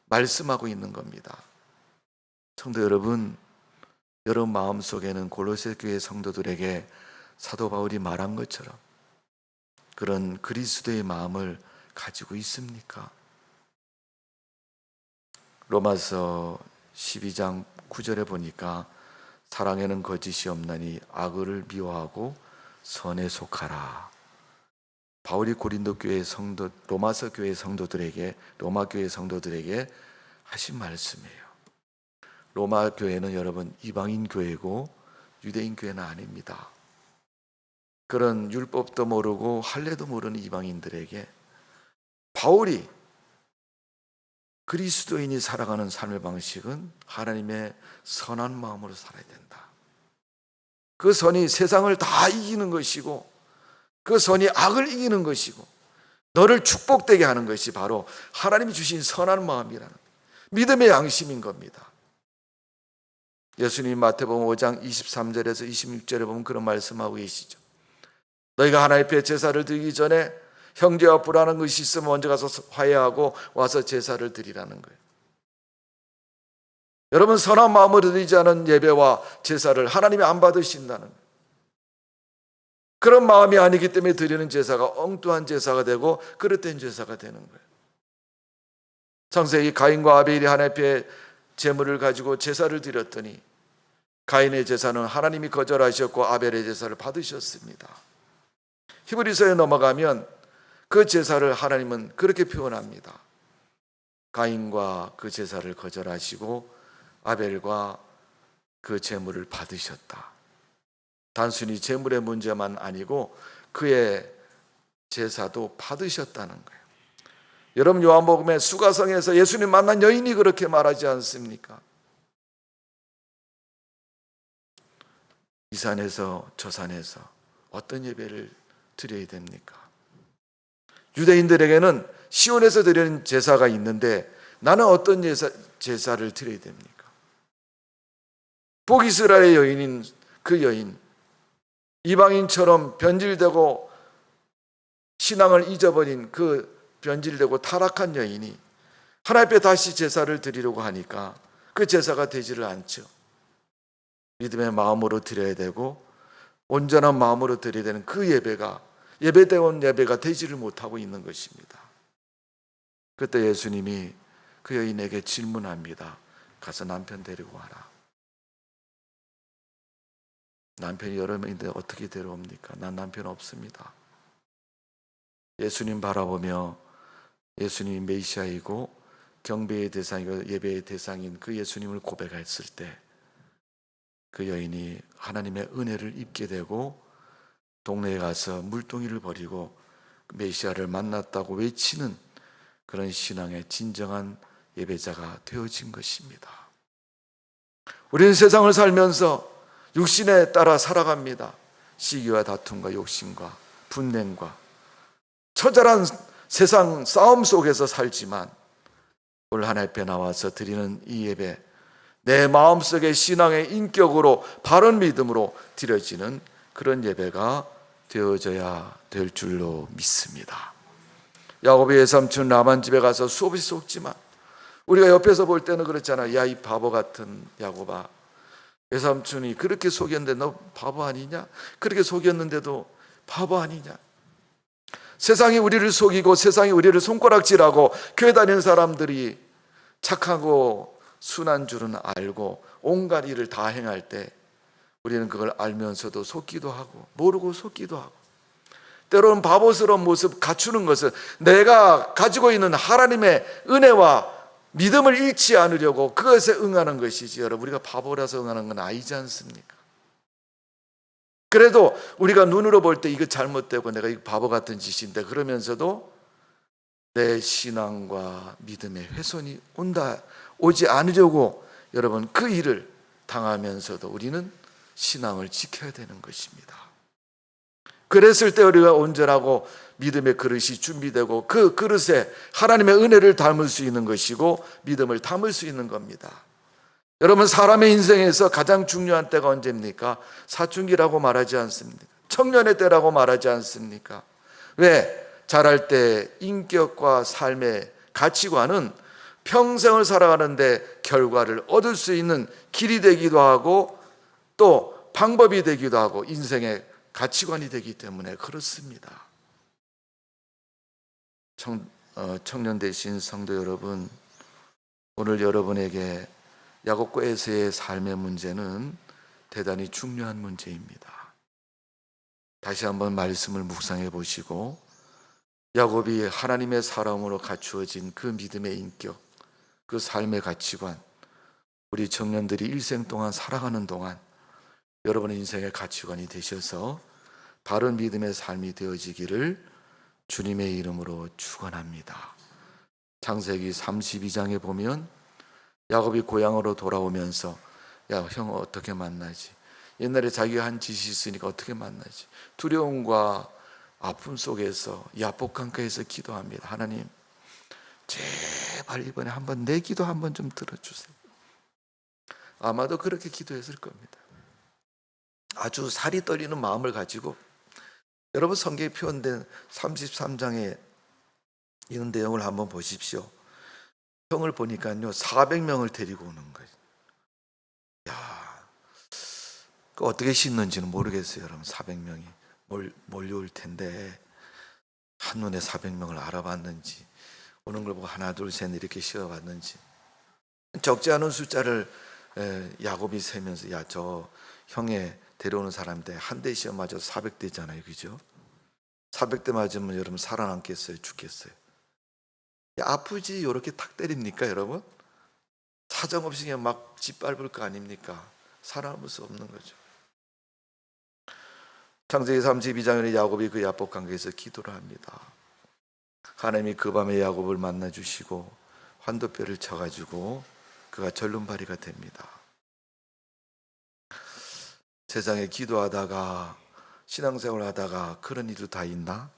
말씀하고 있는 겁니다. 성도 여러분, 여러분 마음속에는 골로새 교회 성도들에게 사도 바울이 말한 것처럼 그런 그리스도의 마음을 가지고 있습니까? 로마서 12장 9절에 보니까 사랑에는 거짓이 없나니 악을 미워하고 선에 속하라. 바울이 고린도 교회 성도, 로마서 교회 성도들에게, 로마 교회 성도들에게 하신 말씀이에요. 로마 교회는 여러분 이방인 교회고 유대인 교회는 아닙니다. 그런 율법도 모르고 할례도 모르는 이방인들에게 바울이 그리스도인이 살아가는 삶의 방식은 하나님의 선한 마음으로 살아야 된다. 그 선이 세상을 다 이기는 것이고 그 선이 악을 이기는 것이고 너를 축복되게 하는 것이 바로 하나님이 주신 선한 마음이라는 믿음의 양심인 겁니다. 예수님 마태복음 5장 23절에서 26절에 보면 그런 말씀하고 계시죠. 너희가 하나님 앞에 제사를 드리기 전에 형제와 불화하는 것이 있으면 먼저 가서 화해하고 와서 제사를 드리라는 거예요. 여러분 선한 마음으로 드리지 않은 예배와 제사를 하나님이 안 받으신다는 거예요. 그런 마음이 아니기 때문에 드리는 제사가 엉뚱한 제사가 되고 그릇된 제사가 되는 거예요. 창세기 가인과 아벨이 하나님 앞에 제물을 가지고 제사를 드렸더니 가인의 제사는 하나님이 거절하셨고 아벨의 제사를 받으셨습니다. 히브리서에 넘어가면 그 제사를 하나님은 그렇게 표현합니다. 가인과 그 제사를 거절하시고 아벨과 그 제물을 받으셨다. 단순히 제물의 문제만 아니고 그의 제사도 받으셨다는 거예요. 여러분 요한복음의 수가성에서 예수님 만난 여인이 그렇게 말하지 않습니까? 이 산에서 저 산에서 어떤 예배를 드려야 됩니까? 유대인들에게는 시온에서 드리는 제사가 있는데 나는 어떤 제사를 드려야 됩니까? 북이스라엘의 여인인 그 여인, 이방인처럼 변질되고 신앙을 잊어버린 그 변질되고 타락한 여인이 하나님 앞에 다시 제사를 드리려고 하니까 그 제사가 되지를 않죠. 믿음의 마음으로 드려야 되고 온전한 마음으로 드려야 되는 그 예배가 예배대원 예배가 되지를 못하고 있는 것입니다. 그때 예수님이 그 여인에게 질문합니다. 가서 남편 데리고 와라. 남편이 여러 명인데 어떻게 데려옵니까? 난 남편 없습니다. 예수님 바라보며 예수님이 메시아이고 경배의 대상이고 예배의 대상인 그 예수님을 고백했을 때 그 여인이 하나님의 은혜를 입게 되고 동네에 가서 물동이를 버리고 메시아를 만났다고 외치는 그런 신앙의 진정한 예배자가 되어진 것입니다. 우리는 세상을 살면서 육신에 따라 살아갑니다. 시기와 다툼과 욕심과 분냉과 처절한 세상 싸움 속에서 살지만 오늘 하나님 앞에 나와서 드리는 이 예배, 내 마음속의 신앙의 인격으로 바른 믿음으로 드려지는 그런 예배가 되어져야 될 줄로 믿습니다. 야곱의 외삼촌 라반 집에 가서 수없이 속지만 우리가 옆에서 볼 때는 그렇잖아. 야, 이 바보 같은 야곱아, 외삼촌이 그렇게 속였는데 너 바보 아니냐? 그렇게 속였는데도 바보 아니냐? 세상이 우리를 속이고 세상이 우리를 손가락질하고 교회 다니는 사람들이 착하고 순한 줄은 알고 온갖 일을 다 행할 때 우리는 그걸 알면서도 속기도 하고 모르고 속기도 하고, 때로는 바보스러운 모습 갖추는 것은 내가 가지고 있는 하나님의 은혜와 믿음을 잃지 않으려고 그것에 응하는 것이지, 여러분, 우리가 바보라서 응하는 건 아니지 않습니까? 그래도 우리가 눈으로 볼 때 이거 잘못되고 내가 이거 바보 같은 짓인데, 그러면서도 내 신앙과 믿음의 훼손이 오지 않으려고 여러분 그 일을 당하면서도 우리는 신앙을 지켜야 되는 것입니다. 그랬을 때 우리가 온전하고 믿음의 그릇이 준비되고 그 그릇에 하나님의 은혜를 담을 수 있는 것이고 믿음을 담을 수 있는 겁니다. 여러분, 사람의 인생에서 가장 중요한 때가 언제입니까? 사춘기라고 말하지 않습니까? 청년의 때라고 말하지 않습니까? 왜? 자랄 때 인격과 삶의 가치관은 평생을 살아가는데 결과를 얻을 수 있는 길이 되기도 하고 또 방법이 되기도 하고 인생의 가치관이 되기 때문에 그렇습니다. 청년 되신 성도 여러분, 오늘 여러분에게 야곱과 에서의 삶의 문제는 대단히 중요한 문제입니다. 다시 한번 말씀을 묵상해 보시고 야곱이 하나님의 사람으로 갖추어진 그 믿음의 인격, 그 삶의 가치관, 우리 청년들이 일생 동안 살아가는 동안 여러분의 인생의 가치관이 되셔서 바른 믿음의 삶이 되어지기를 주님의 이름으로 축원합니다. 창세기 32장에 보면 야곱이 고향으로 돌아오면서 야, 형 어떻게 만나지? 옛날에 자기가 한 짓이 있으니까 어떻게 만나지? 두려움과 아픔 속에서 야복강가에서 기도합니다. 하나님, 제발 이번에 한번 내 기도 한번 좀 들어주세요. 아마도 그렇게 기도했을 겁니다. 아주 살이 떨리는 마음을 가지고, 여러분 성경에 표현된 33장에 이런 내용을 한번 보십시오. 형을 보니까요 400명을 데리고 오는 거예요. 야, 그 어떻게 씻는지는 모르겠어요. 여러분 400명이 몰려올 텐데 한눈에 400명을 알아봤는지, 오는 걸 보고 하나 둘 셋 이렇게 씌워봤는지, 적지 않은 숫자를 야곱이 세면서 야, 저 형의 데려오는 사람인데 한 대 시험 맞아서 400대잖아요, 그죠? 400대 맞으면 여러분 살아남겠어요, 죽겠어요? 야, 아프지 이렇게 탁 때립니까, 여러분? 사정없이 그냥 막 짓밟을 거 아닙니까? 살아남을 수 없는 거죠. 창세기 32장에 야곱이 그 야복강가에서 기도를 합니다. 하나님이 그 밤에 야곱을 만나주시고 환도뼈를 쳐가지고 그가 절름발이가 됩니다. 세상에 기도하다가 신앙생활 하다가 그런 일도 다 있나?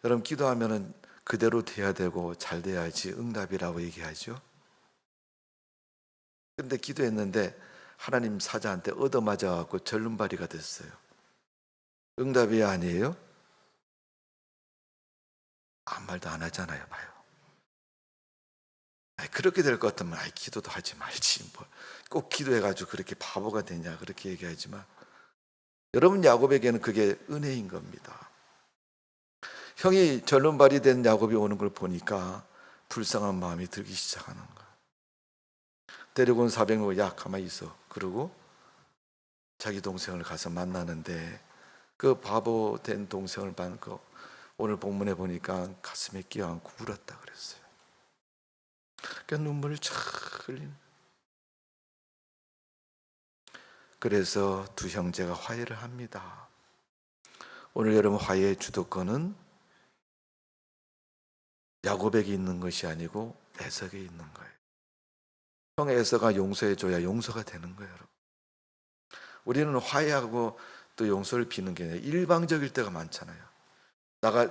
여러분, 기도하면은 그대로 돼야 되고 잘 돼야지 응답이라고 얘기하죠. 근데 기도했는데 하나님 사자한테 얻어맞아갖고 절름발이가 됐어요. 응답이 아니에요? 아무 말도 안 하잖아요. 봐요. 그렇게 될 것 같으면 기도도 하지 말지, 꼭 기도해가지고 그렇게 바보가 되냐 그렇게 얘기하지만, 여러분 야곱에게는 그게 은혜인 겁니다. 형이 절름발이 된 야곱이 오는 걸 보니까 불쌍한 마음이 들기 시작하는 거야. 데리고 온 400명, 야 가만히 있어. 그러고 자기 동생을 가서 만나는데 그 바보 된 동생을 만나고 오늘 본문에 보니까 가슴에 끼어안고 울었다 그랬어요. 그러니까 눈물을 쫙 흘리는. 그래서 두 형제가 화해를 합니다. 오늘 여러분 화해의 주도권은 야곱에게 있는 것이 아니고 에서에게 있는 거예요. 형 에서가 용서해줘야 용서가 되는 거예요, 여러분. 우리는 화해하고 또 용서를 비는 게 아니라 일방적일 때가 많잖아요.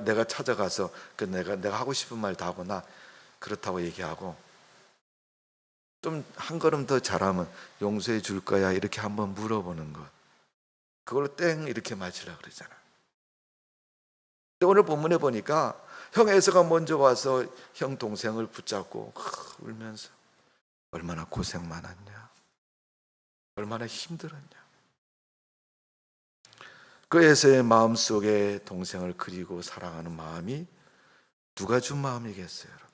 내가 찾아가서 내가 하고 싶은 말 다 하고 나 그렇다고 얘기하고, 좀 한 걸음 더 잘하면 용서해 줄 거야 이렇게 한번 물어보는 것, 그걸로 땡 이렇게 맞으라 그러잖아. 근데 오늘 본문에 보니까 형 에서가 먼저 와서 형 동생을 붙잡고 울면서 얼마나 고생 많았냐, 얼마나 힘들었냐. 그 에서의 마음속에 동생을 그리고 사랑하는 마음이 누가 준 마음이겠어요, 여러분?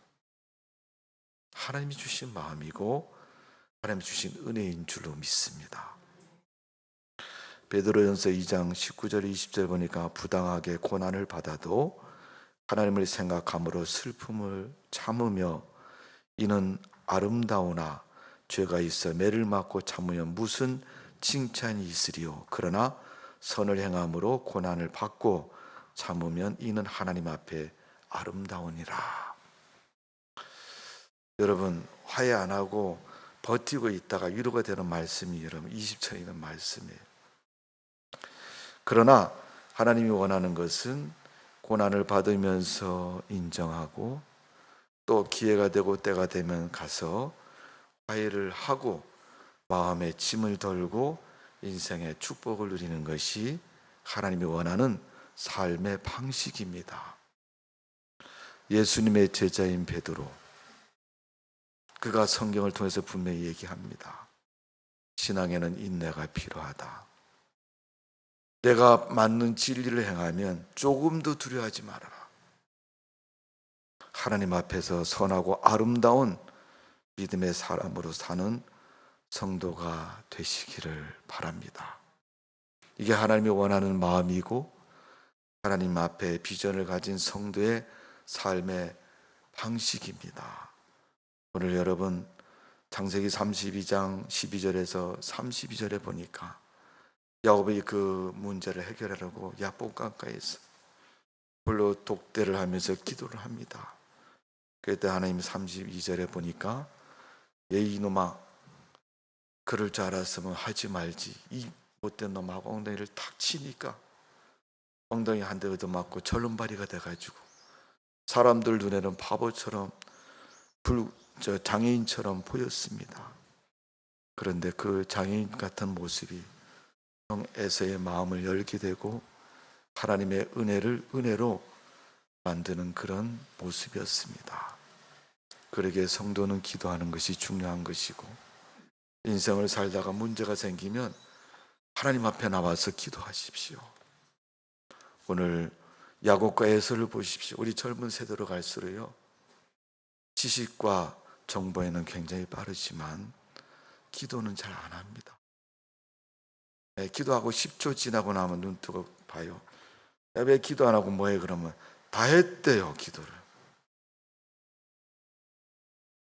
하나님이 주신 마음이고 하나님이 주신 은혜인 줄로 믿습니다. 베드로전서 2장 19절 20절 보니까 부당하게 고난을 받아도 하나님을 생각함으로 슬픔을 참으며 이는 아름다우나 죄가 있어 매를 맞고 참으면 무슨 칭찬이 있으리요. 그러나 선을 행함으로 고난을 받고 참으면 이는 하나님 앞에 아름다우니라. 여러분, 화해 안 하고 버티고 있다가 위로가 되는 말씀이 여러분 20절에 있는 말씀이에요. 그러나 하나님이 원하는 것은 고난을 받으면서 인정하고 또 기회가 되고 때가 되면 가서 화해를 하고 마음에 짐을 덜고 인생의 축복을 누리는 것이 하나님이 원하는 삶의 방식입니다. 예수님의 제자인 베드로, 그가 성경을 통해서 분명히 얘기합니다. 신앙에는 인내가 필요하다. 내가 맞는 진리를 행하면 조금도 두려워하지 말아라. 하나님 앞에서 선하고 아름다운 믿음의 사람으로 사는 성도가 되시기를 바랍니다. 이게 하나님이 원하는 마음이고 하나님 앞에 비전을 가진 성도의 삶의 방식입니다. 오늘 여러분 창세기 32장 12절에서 32절에 보니까 야곱이 그 문제를 해결하려고 야복강가에서 홀로 독대를 하면서 기도를 합니다. 그때 하나님 32절에 보니까 이놈아, 그럴 줄 알았으면 하지 말지. 이 못된 놈하고 엉덩이를 탁 치니까 엉덩이 한 대 얻어맞고 절름발이가 돼가지고 사람들 눈에는 바보처럼 장애인처럼 보였습니다. 그런데 그 장애인 같은 모습이 형 에서의 마음을 열게 되고 하나님의 은혜를 은혜로 만드는 그런 모습이었습니다. 그러기에 성도는 기도하는 것이 중요한 것이고, 인생을 살다가 문제가 생기면 하나님 앞에 나와서 기도하십시오. 오늘 야곱과 에서를 보십시오. 우리 젊은 세대로 갈수록요, 지식과 정보에는 굉장히 빠르지만 기도는 잘 안 합니다. 기도하고 10초 지나고 나면 눈 뜨고 봐요. 왜 기도 안 하고 뭐해? 그러면 다 했대요. 기도를.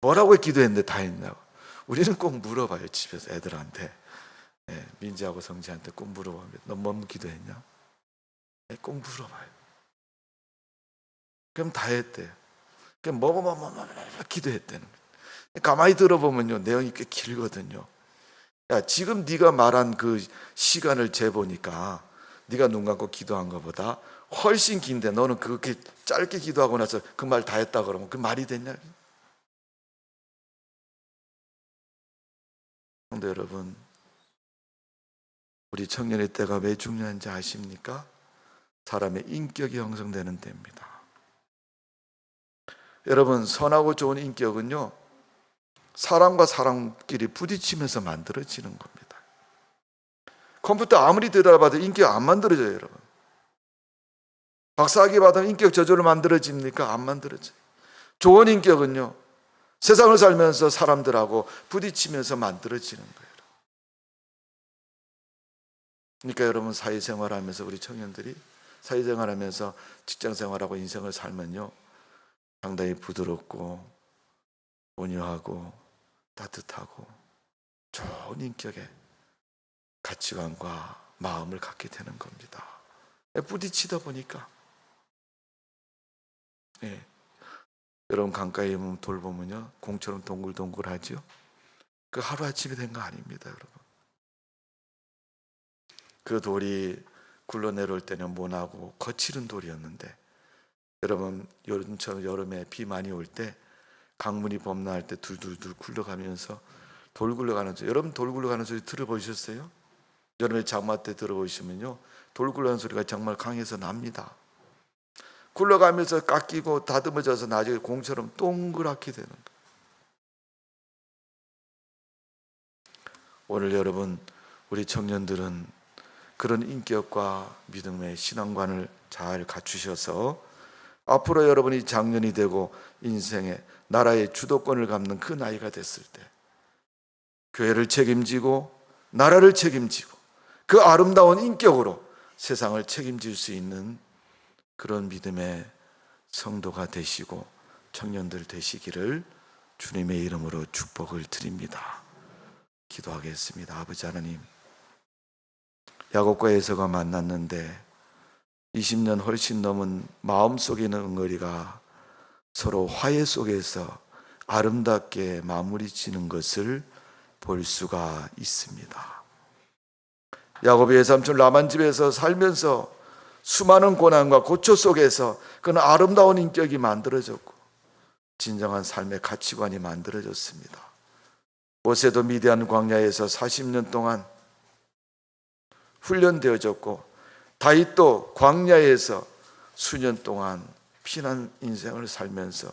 뭐라고 기도했는데 다 했냐고. 우리는 꼭 물어봐요. 집에서 애들한테, 민지하고 성지한테 꼭 물어봐요. 너 뭐 기도했냐? 꼭 물어봐요. 그럼 다 했대요. 그럼 뭐 기도했대는 거예요. 가만히 들어보면요, 내용이 꽤 길거든요. 야, 지금 네가 말한 그 시간을 재보니까 네가 눈 감고 기도한 것보다 훨씬 긴데 너는 그렇게 짧게 기도하고 나서 그 말 다 했다 그러면 그 말이 됐냐? 성도 여러분, 우리 청년의 때가 왜 중요한지 아십니까? 사람의 인격이 형성되는 때입니다. 여러분, 선하고 좋은 인격은요, 사람과 사람끼리 부딪히면서 만들어지는 겁니다. 컴퓨터 아무리 들여다봐도 인격 안 만들어져요, 여러분. 박사학위 받으면 인격 저절로 만들어집니까? 안 만들어져요. 좋은 인격은요, 세상을 살면서 사람들하고 부딪히면서 만들어지는 거예요. 그러니까 여러분, 사회생활하면서 우리 청년들이 사회생활하면서 직장생활하고 인생을 살면요, 상당히 부드럽고 온유하고 따뜻하고 좋은 인격의 가치관과 마음을 갖게 되는 겁니다. 부딪히다 보니까. 여러분, 강가에 돌보면요, 공처럼 동글동글하죠. 그 하루아침에 된 거 아닙니다, 여러분. 그 돌이 굴러 내려올 때는 모나고 거칠은 돌이었는데, 여러분 요즘처럼 여름에 비 많이 올 때 강물이 범람할 때 둘둘둘 굴러가면서 돌 굴러가는 소리, 여러분 돌 굴러가는 소리 들어보셨어요? 여름에 장마 때 들어보시면요, 돌 굴러가는 소리가 정말 강해서 납니다. 굴러가면서 깎이고 다듬어져서 나중에 공처럼 동그랗게 되는 거예요. 오늘 여러분, 우리 청년들은 그런 인격과 믿음의 신앙관을 잘 갖추셔서 앞으로 여러분이 장년이 되고 인생의 나라의 주도권을 갖는 그 나이가 됐을 때 교회를 책임지고 나라를 책임지고 그 아름다운 인격으로 세상을 책임질 수 있는 그런 믿음의 성도가 되시고 청년들 되시기를 주님의 이름으로 축복을 드립니다. 기도하겠습니다. 아버지 하나님, 야곱과 에서가 만났는데 20년 훨씬 넘은 마음속에 있는 응어리가 서로 화해 속에서 아름답게 마무리 지는 것을 볼 수가 있습니다. 야곱의 외삼촌 라반 집에서 살면서 수많은 고난과 고초 속에서 그는 아름다운 인격이 만들어졌고 진정한 삶의 가치관이 만들어졌습니다. 모세도 미디안 광야에서 40년 동안 훈련되어졌고 다윗도 광야에서 수년 동안 피난 인생을 살면서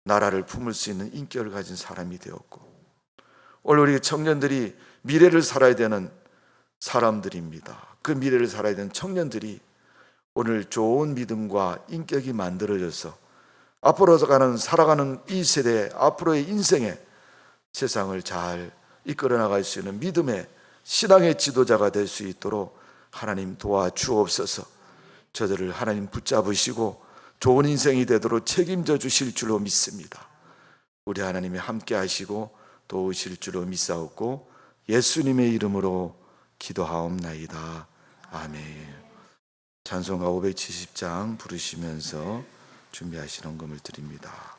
나라를 품을 수 있는 인격을 가진 사람이 되었고, 오늘 우리 청년들이 미래를 살아야 되는 사람들입니다. 그 미래를 살아야 되는 청년들이 오늘 좋은 믿음과 인격이 만들어져서 앞으로 살아가는 이 세대의 앞으로의 인생에 세상을 잘 이끌어 나갈 수 있는 믿음의 신앙의 지도자가 될 수 있도록 하나님 도와주옵소서. 저들을 하나님 붙잡으시고 좋은 인생이 되도록 책임져 주실 줄로 믿습니다. 우리 하나님이 함께 하시고 도우실 줄로 믿사옵고 예수님의 이름으로 기도하옵나이다. 아멘. 찬송가 570장 부르시면서 준비하신 헌금을 드립니다.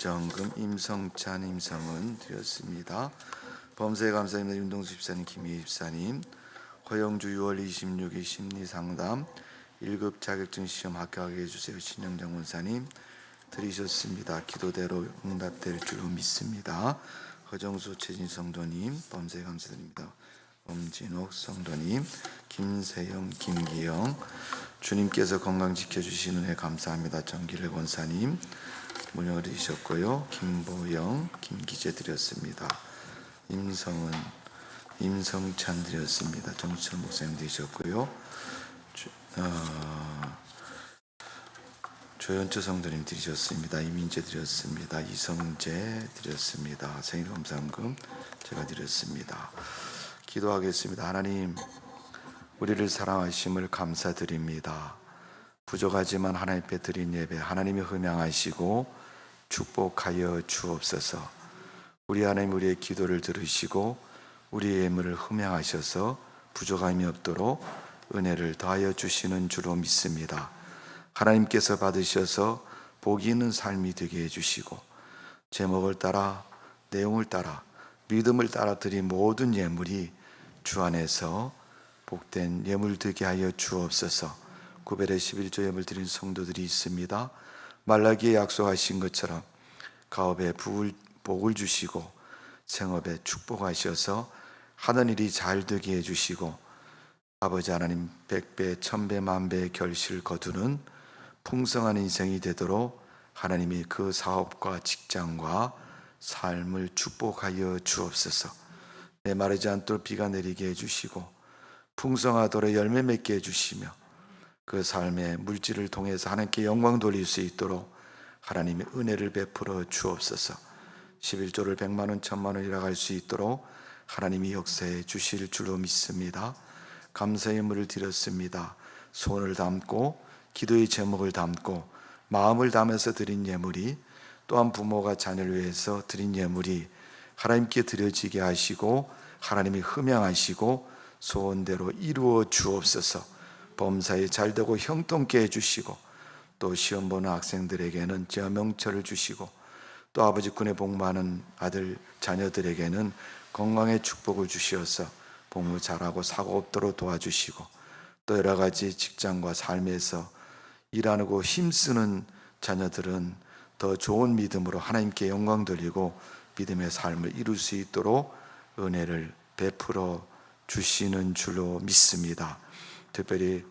불정금 임성찬 임성은 드렸습니다. 범사에 감사합니다. 윤동수 집사님, 김희 집사님, 허영주 6월 26일 심리상담 1급 자격증 시험 합격하게 해주세요. 신영정 원사님 드리셨습니다. 기도대로 응답될 줄 믿습니다. 허정수 최진 성도님 범사에 감사드립니다. 엄진옥 성도님, 김세영, 김기영, 주님께서 건강 지켜주시는 은혜 감사합니다. 정길래 권사님 문영을 드리셨고요. 김보영, 김기재 드렸습니다. 임성은, 임성찬 드렸습니다. 정철 목사님 드리셨고요. 조현철 성도님 드리셨습니다. 이민재 드렸습니다. 이성재 드렸습니다. 생일검사금 제가 드렸습니다. 기도하겠습니다. 하나님, 우리를 사랑하심을 감사드립니다. 부족하지만 하나님 앞에 드린 예배 하나님이 흠양하시고 축복하여 주옵소서. 우리 하나님, 우리의 기도를 들으시고 우리의 예물을 흠양하셔서 부족함이 없도록 은혜를 더하여 주시는 줄로 믿습니다. 하나님께서 받으셔서 복이 있는 삶이 되게 해주시고 제목을 따라 내용을 따라 믿음을 따라 드린 모든 예물이 주 안에서 복된 예물 되게 하여 주옵소서. 구별의 11조 예물 드린 성도들이 있습니다. 말라기에 약속하신 것처럼 가업에 복을 주시고 생업에 축복하셔서 하는 일이 잘 되게 해주시고 아버지 하나님 100배, 1000배, 만배의 결실을 거두는 풍성한 인생이 되도록 하나님이 그 사업과 직장과 삶을 축복하여 주옵소서. 메마르지 않도록 비가 내리게 해주시고 풍성하도록 열매 맺게 해주시며 그 삶의 물질을 통해서 하나님께 영광 돌릴 수 있도록 하나님의 은혜를 베풀어 주옵소서. 11조를 100만원, 1000만원이라 할 수 있도록 하나님이 역사해 주실 줄로 믿습니다. 감사의 물을 드렸습니다. 소원을 담고 기도의 제목을 담고 마음을 담아서 드린 예물이 또한 부모가 자녀를 위해서 드린 예물이 하나님께 드려지게 하시고 하나님이 흠양하시고 소원대로 이루어 주옵소서. 범사에 잘되고 형통케 해주시고 또 시험 보는 학생들에게는 저명철을 주시고 또 아버지 군에 복무하는 아들 자녀들에게는 건강의 축복을 주시어서 복무 잘하고 사고 없도록 도와주시고 또 여러 가지 직장과 삶에서 일하고 힘쓰는 자녀들은 더 좋은 믿음으로 하나님께 영광 돌리고 믿음의 삶을 이룰 수 있도록 은혜를 베풀어 주시는 줄로 믿습니다. 특별히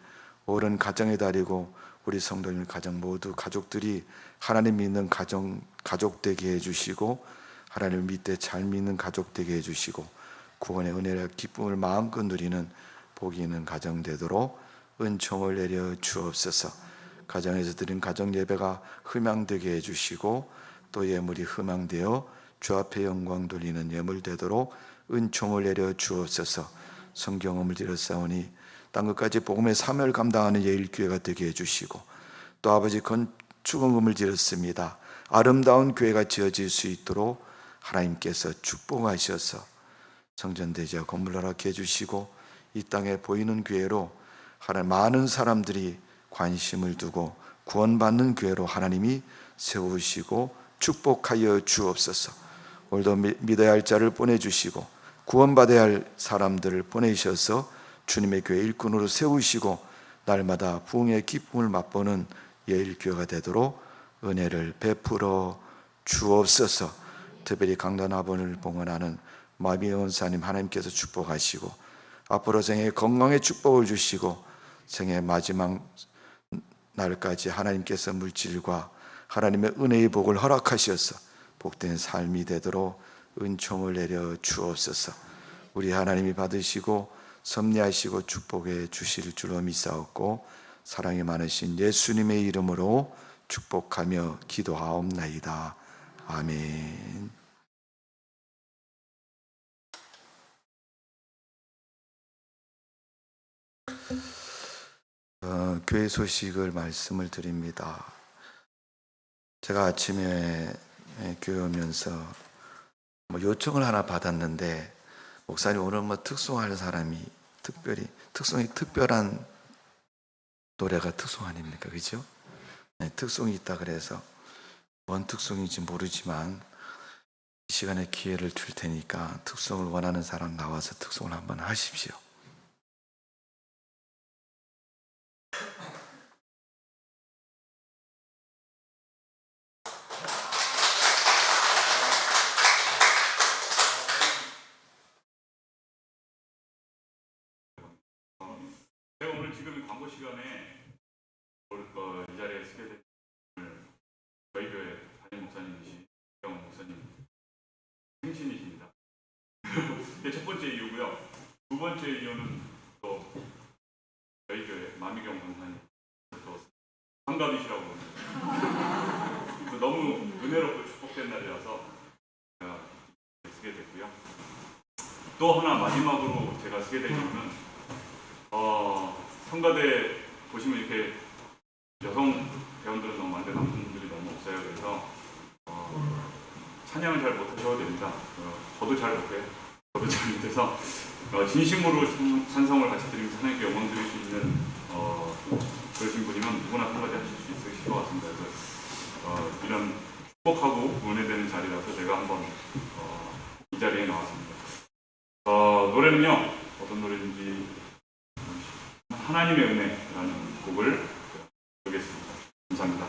오랜 가정의 달이고 우리 성도님 가정 모두 가족들이 하나님 믿는 가족 되게 해주시고 하나님을 믿되 잘 믿는 가족 되게 해주시고 구원의 은혜와 기쁨을 마음껏 누리는 복이 있는 가정 되도록 은총을 내려 주옵소서. 가정에서 드린 가정 예배가 흠양되게 해주시고 또 예물이 흠양되어 주 앞에 영광 돌리는 예물 되도록 은총을 내려 주옵소서. 성경음을 드렸사오니 땅끝까지 복음의 사명을 감당하는 예일교회가 되게 해주시고 또 아버지 건축원금을 드렸습니다. 아름다운 교회가 지어질 수 있도록 하나님께서 축복하셔서 성전대지와 건물 허락해 주시고 이 땅에 보이는 교회로 하나님 많은 사람들이 관심을 두고 구원받는 교회로 하나님이 세우시고 축복하여 주옵소서. 오늘도 믿어야 할 자를 보내주시고 구원받아야 할 사람들을 보내셔서 주님의 교회 일꾼으로 세우시고 날마다 부흥의 기쁨을 맛보는 예일교회가 되도록 은혜를 베풀어 주옵소서. 특별히 강단 아본을 봉헌하는 마비의 원사님 하나님께서 축복하시고 앞으로 생애 건강의 축복을 주시고 생애 마지막 날까지 하나님께서 물질과 하나님의 은혜의 복을 허락하셔서 복된 삶이 되도록 은총을 내려 주옵소서. 우리 하나님이 받으시고 섭리하시고 축복해 주실 줄로 믿사옵고 사랑이 많으신 예수님의 이름으로 축복하며 기도하옵나이다. 아멘. 교회 소식을 말씀을 드립니다. 제가 아침에 교회 오면서 요청을 하나 받았는데 목사님 오늘 특송할 사람이 특별한 노래가 특송 아닙니까? 그죠? 네, 특송이 있다 그래서 뭔 특송인지 모르지만 이 시간에 기회를 줄 테니까 특송을 원하는 사람 나와서 특송을 한번 하십시오. 광고 시간에 이 자리에 쓰게 된 저희 교회 담임 목사님이신 영 목사님 생신이십니다. 이게 첫 번째 이유고요. 두 번째 이유는 또 저희 교회 마미경 권사님 또 환갑이시라고 합니다. 너무 은혜롭고 축복된 날이라서 제가 쓰게 됐고요. 또 하나 마지막으로 제가 쓰게 된 이유는 성가대 보시면 이렇게 여성 회원들은 너무 많은데 남성분들이 너무 없어요. 그래서 찬양을 잘 못하셔도 됩니다. 저도 잘 못해요. 저도 잘 못해서 진심으로 찬성을 같이 드리면서 하나님께 영광 드릴 수 있는 그러신 분이면 누구나 성가대 하실 수 있으실 것 같습니다. 그래서 이런 축복하고 은혜되는 자리라서 제가 한번 이 자리에 나왔습니다. 노래는요, 어떤 노래인지 하나님의 은혜라는 곡을 부르겠습니다. 감사합니다.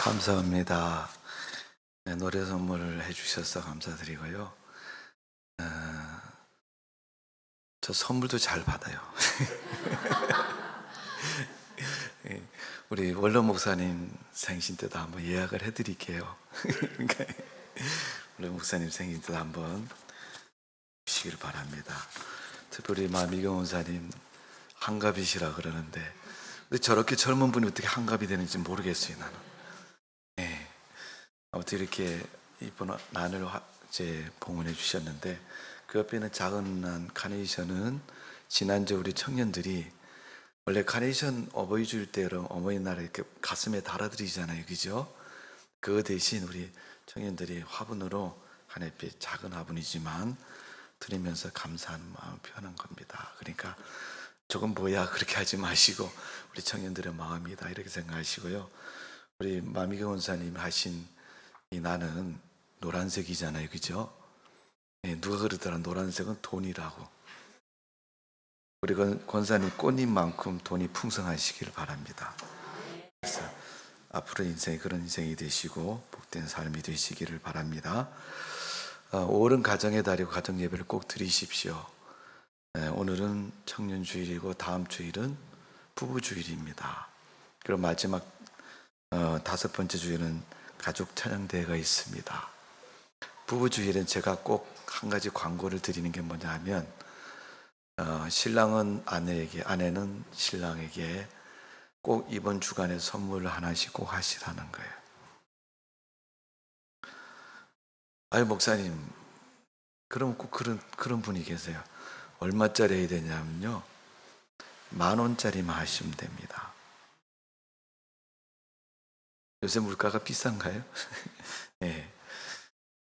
감사합니다. 네, 노래 선물을 해주셔서 감사드리고요. 저 선물도 잘 받아요. 우리 원로 목사님 생신 때도 한번 예약을 해드릴게요. 원로 목사님 생신 때도 한번 주시길 바랍니다. 특별히 미경 원사님 한갑이시라 그러는데 근데 저렇게 젊은 분이 어떻게 한갑이 되는지 모르겠어요, 나는. 네. 아무튼 이렇게 이쁜 난을 이제 봉헌해 주셨는데 그 옆에 있는 작은 난 카네이션은 지난주 우리 청년들이 원래 카네이션 어버이 주일 때 어머니날에 이렇게 가슴에 달아드리잖아요, 그죠? 그 대신 우리 청년들이 화분으로 하나님께 작은 화분이지만 드리면서 감사하는 마음을 표현한 겁니다. 그러니까 저건 뭐야 그렇게 하지 마시고 우리 청년들의 마음이다 이렇게 생각하시고요. 우리 마미경 원사님 하신 이 나는 노란색이잖아요, 그죠? 네, 누가 그러더라 노란색은 돈이라고. 우리 권사님 꽃잎만큼 돈이 풍성하시길 바랍니다. 그래서 앞으로 인생이 그런 인생이 되시고 복된 삶이 되시기를 바랍니다. 5월은 가정의 달이고 가정 예배를 꼭 드리십시오. 네, 오늘은 청년주일이고 다음 주일은 부부주일입니다. 그리고 마지막 5번째 주일은 가족 찬양대회가 있습니다. 부부주일은 제가 꼭 한 가지 광고를 드리는 게 뭐냐 하면 신랑은 아내에게, 아내는 신랑에게 꼭 이번 주간에 선물을 하나씩 꼭 하시라는 거예요. 아유 목사님, 그럼 꼭 그런 분이 계세요. 얼마짜리 해야 되냐면요 10,000원짜리만 하시면 됩니다. 요새 물가가 비싼가요? 네.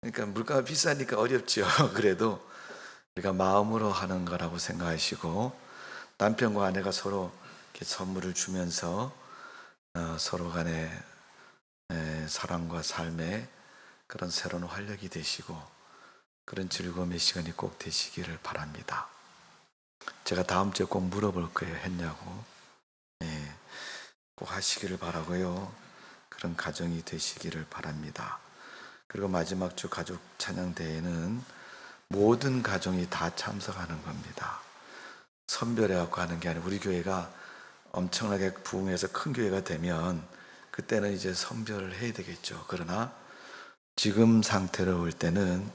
그러니까 물가가 비싸니까 어렵죠. 그래도 우리가 마음으로 하는 거라고 생각하시고 남편과 아내가 서로 이렇게 선물을 주면서 서로 간의 사랑과 삶의 그런 새로운 활력이 되시고 그런 즐거움의 시간이 꼭 되시기를 바랍니다. 제가 다음 주에 꼭 물어볼 거예요. 했냐고. 네, 꼭 하시기를 바라고요. 그런 가정이 되시기를 바랍니다. 그리고 마지막 주 가족 찬양대회는 모든 가정이 다 참석하는 겁니다. 선별해갖고 하는 게 아니라 우리 교회가 엄청나게 부흥해서 큰 교회가 되면 그때는 이제 선별을 해야 되겠죠. 그러나 지금 상태로 볼 때는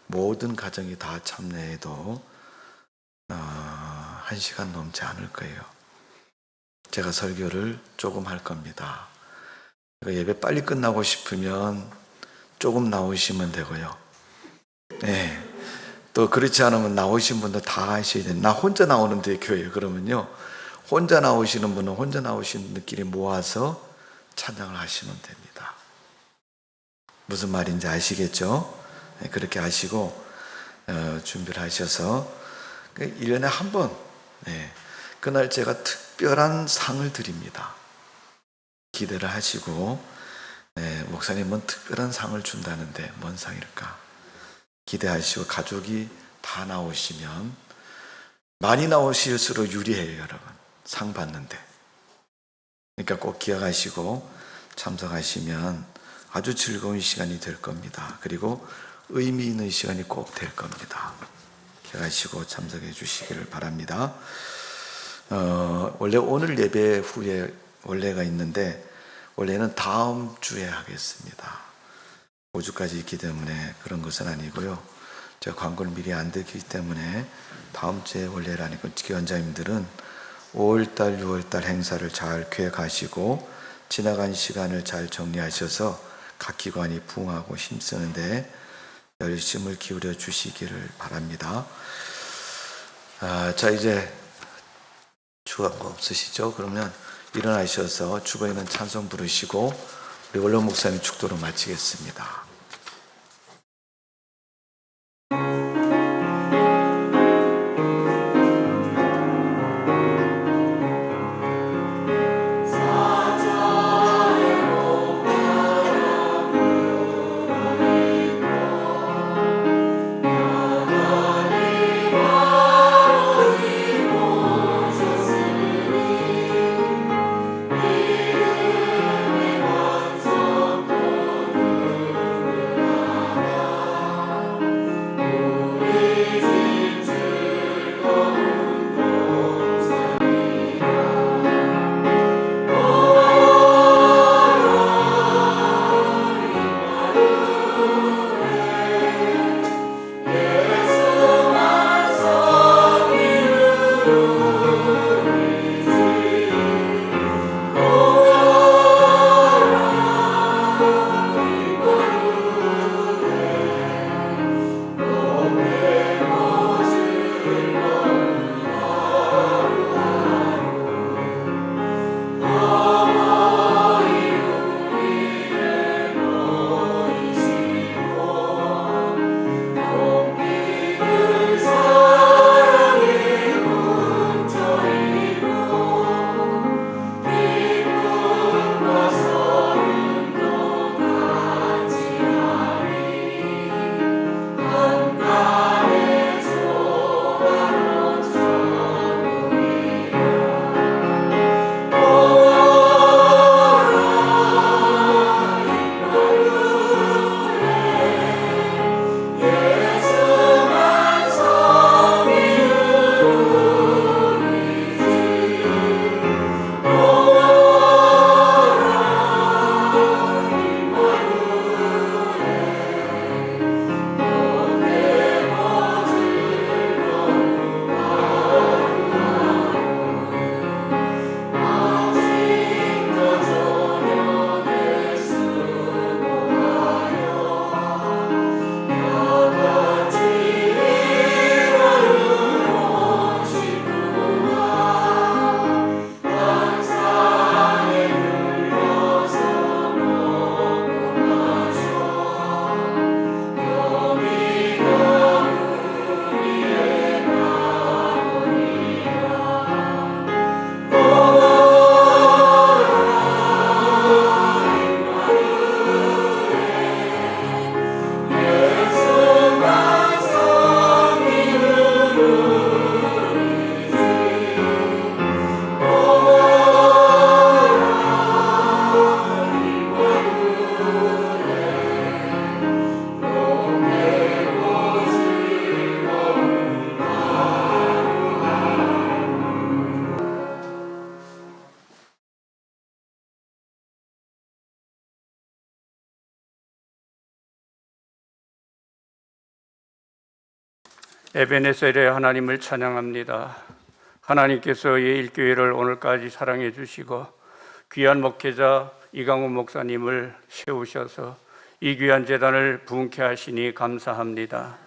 모든 가정이 다 참여해도 1시간 넘지 않을 거예요. 제가 설교를 조금 할 겁니다. 예배 빨리 끝나고 싶으면 조금 나오시면 되고요. 네. 또 그렇지 않으면 나오신 분들 다 하셔야 돼요. 나 혼자 나오는데 교회 그러면요 혼자 나오시는 분은 혼자 나오시는 분들끼리 모아서 찬양을 하시면 됩니다. 무슨 말인지 아시겠죠? 네, 그렇게 하시고 준비를 하셔서 1년에 한 번 그날 제가 특별한 상을 드립니다. 기대를 하시고 목사님은 특별한 상을 준다는데 뭔 상일까? 기대하시고 가족이 다 나오시면 많이 나오실수록 유리해요, 여러분. 상 받는데. 그러니까 꼭 기억하시고 참석하시면 아주 즐거운 시간이 될 겁니다. 그리고 의미 있는 시간이 꼭 될 겁니다. 기억하시고 참석해 주시기를 바랍니다. 원래 오늘 예배 후에 원래가 있는데 원래는 다음 주에 하겠습니다. 5주까지 있기 때문에 그런 것은 아니고요. 제가 광고를 미리 안 드리기 때문에 다음 주에 원래라니까 기원자님들은 5월달, 6월달 행사를 잘 계획하시고 지나간 시간을 잘 정리하셔서 각 기관이 부흥하고 힘쓰는데 열심을 기울여 주시기를 바랍니다. 자 이제 추가한 거 없으시죠? 그러면 일어나셔서 죽어 있는 찬송 부르시고 우리 원로 목사님 축도로 마치겠습니다. 에베네셀의 하나님을 찬양합니다. 하나님께서 예일교회를 오늘까지 사랑해 주시고 귀한 목회자 이강훈 목사님을 세우셔서 이 귀한 재단을 부흥케 하시니 감사합니다.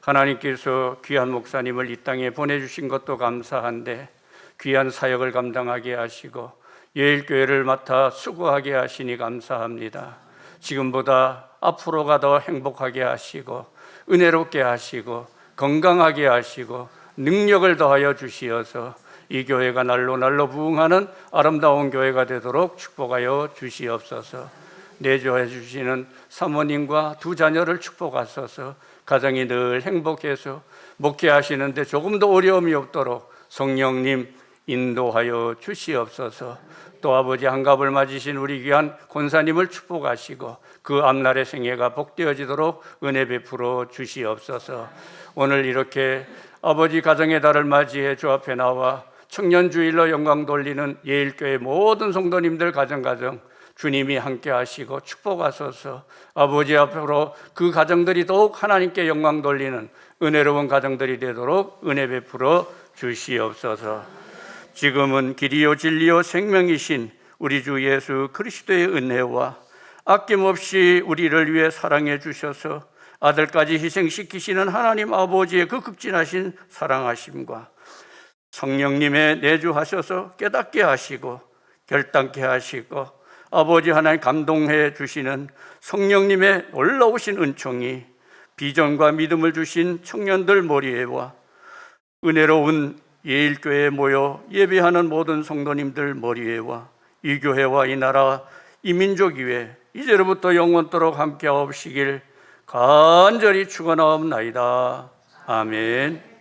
하나님께서 귀한 목사님을 이 땅에 보내주신 것도 감사한데 귀한 사역을 감당하게 하시고 예일교회를 맡아 수고하게 하시니 감사합니다. 지금보다 앞으로가 더 행복하게 하시고 은혜롭게 하시고 건강하게 하시고 능력을 더하여 주시어서 이 교회가 날로 날로 부흥하는 아름다운 교회가 되도록 축복하여 주시옵소서. 내조해 주시는 사모님과 두 자녀를 축복하소서. 가정이 늘 행복해서 목회하시는데 조금도 어려움이 없도록 성령님 인도하여 주시옵소서. 또 아버지 한갑을 맞으신 우리 귀한 권사님을 축복하시고 그 앞날의 생애가 복되어지도록 은혜 베풀어 주시옵소서. 오늘 이렇게 아버지 가정의 달을 맞이해 주 앞에 나와 청년주일로 영광 돌리는 예일교회 모든 성도님들 가정 주님이 함께 하시고 축복하소서. 아버지 앞으로 그 가정들이 더욱 하나님께 영광 돌리는 은혜로운 가정들이 되도록 은혜 베풀어 주시옵소서. 지금은 길이요 진리요 생명이신 우리 주 예수 그리스도의 은혜와 아낌없이 우리를 위해 사랑해 주셔서 아들까지 희생시키시는 하나님 아버지의 그 극진하신 사랑하심과 성령님의 내주하셔서 깨닫게 하시고 결단케 하시고 아버지 하나님 감동해 주시는 성령님의 놀라우신 은총이 비전과 믿음을 주신 청년들 머리에와 은혜로운 예일교회에 모여 예배하는 모든 성도님들 머리에와 이 교회와 이 나라 이 민족 위에 이제로부터 영원토록 함께하옵시길 간절히 축원하옵나이다. 아멘.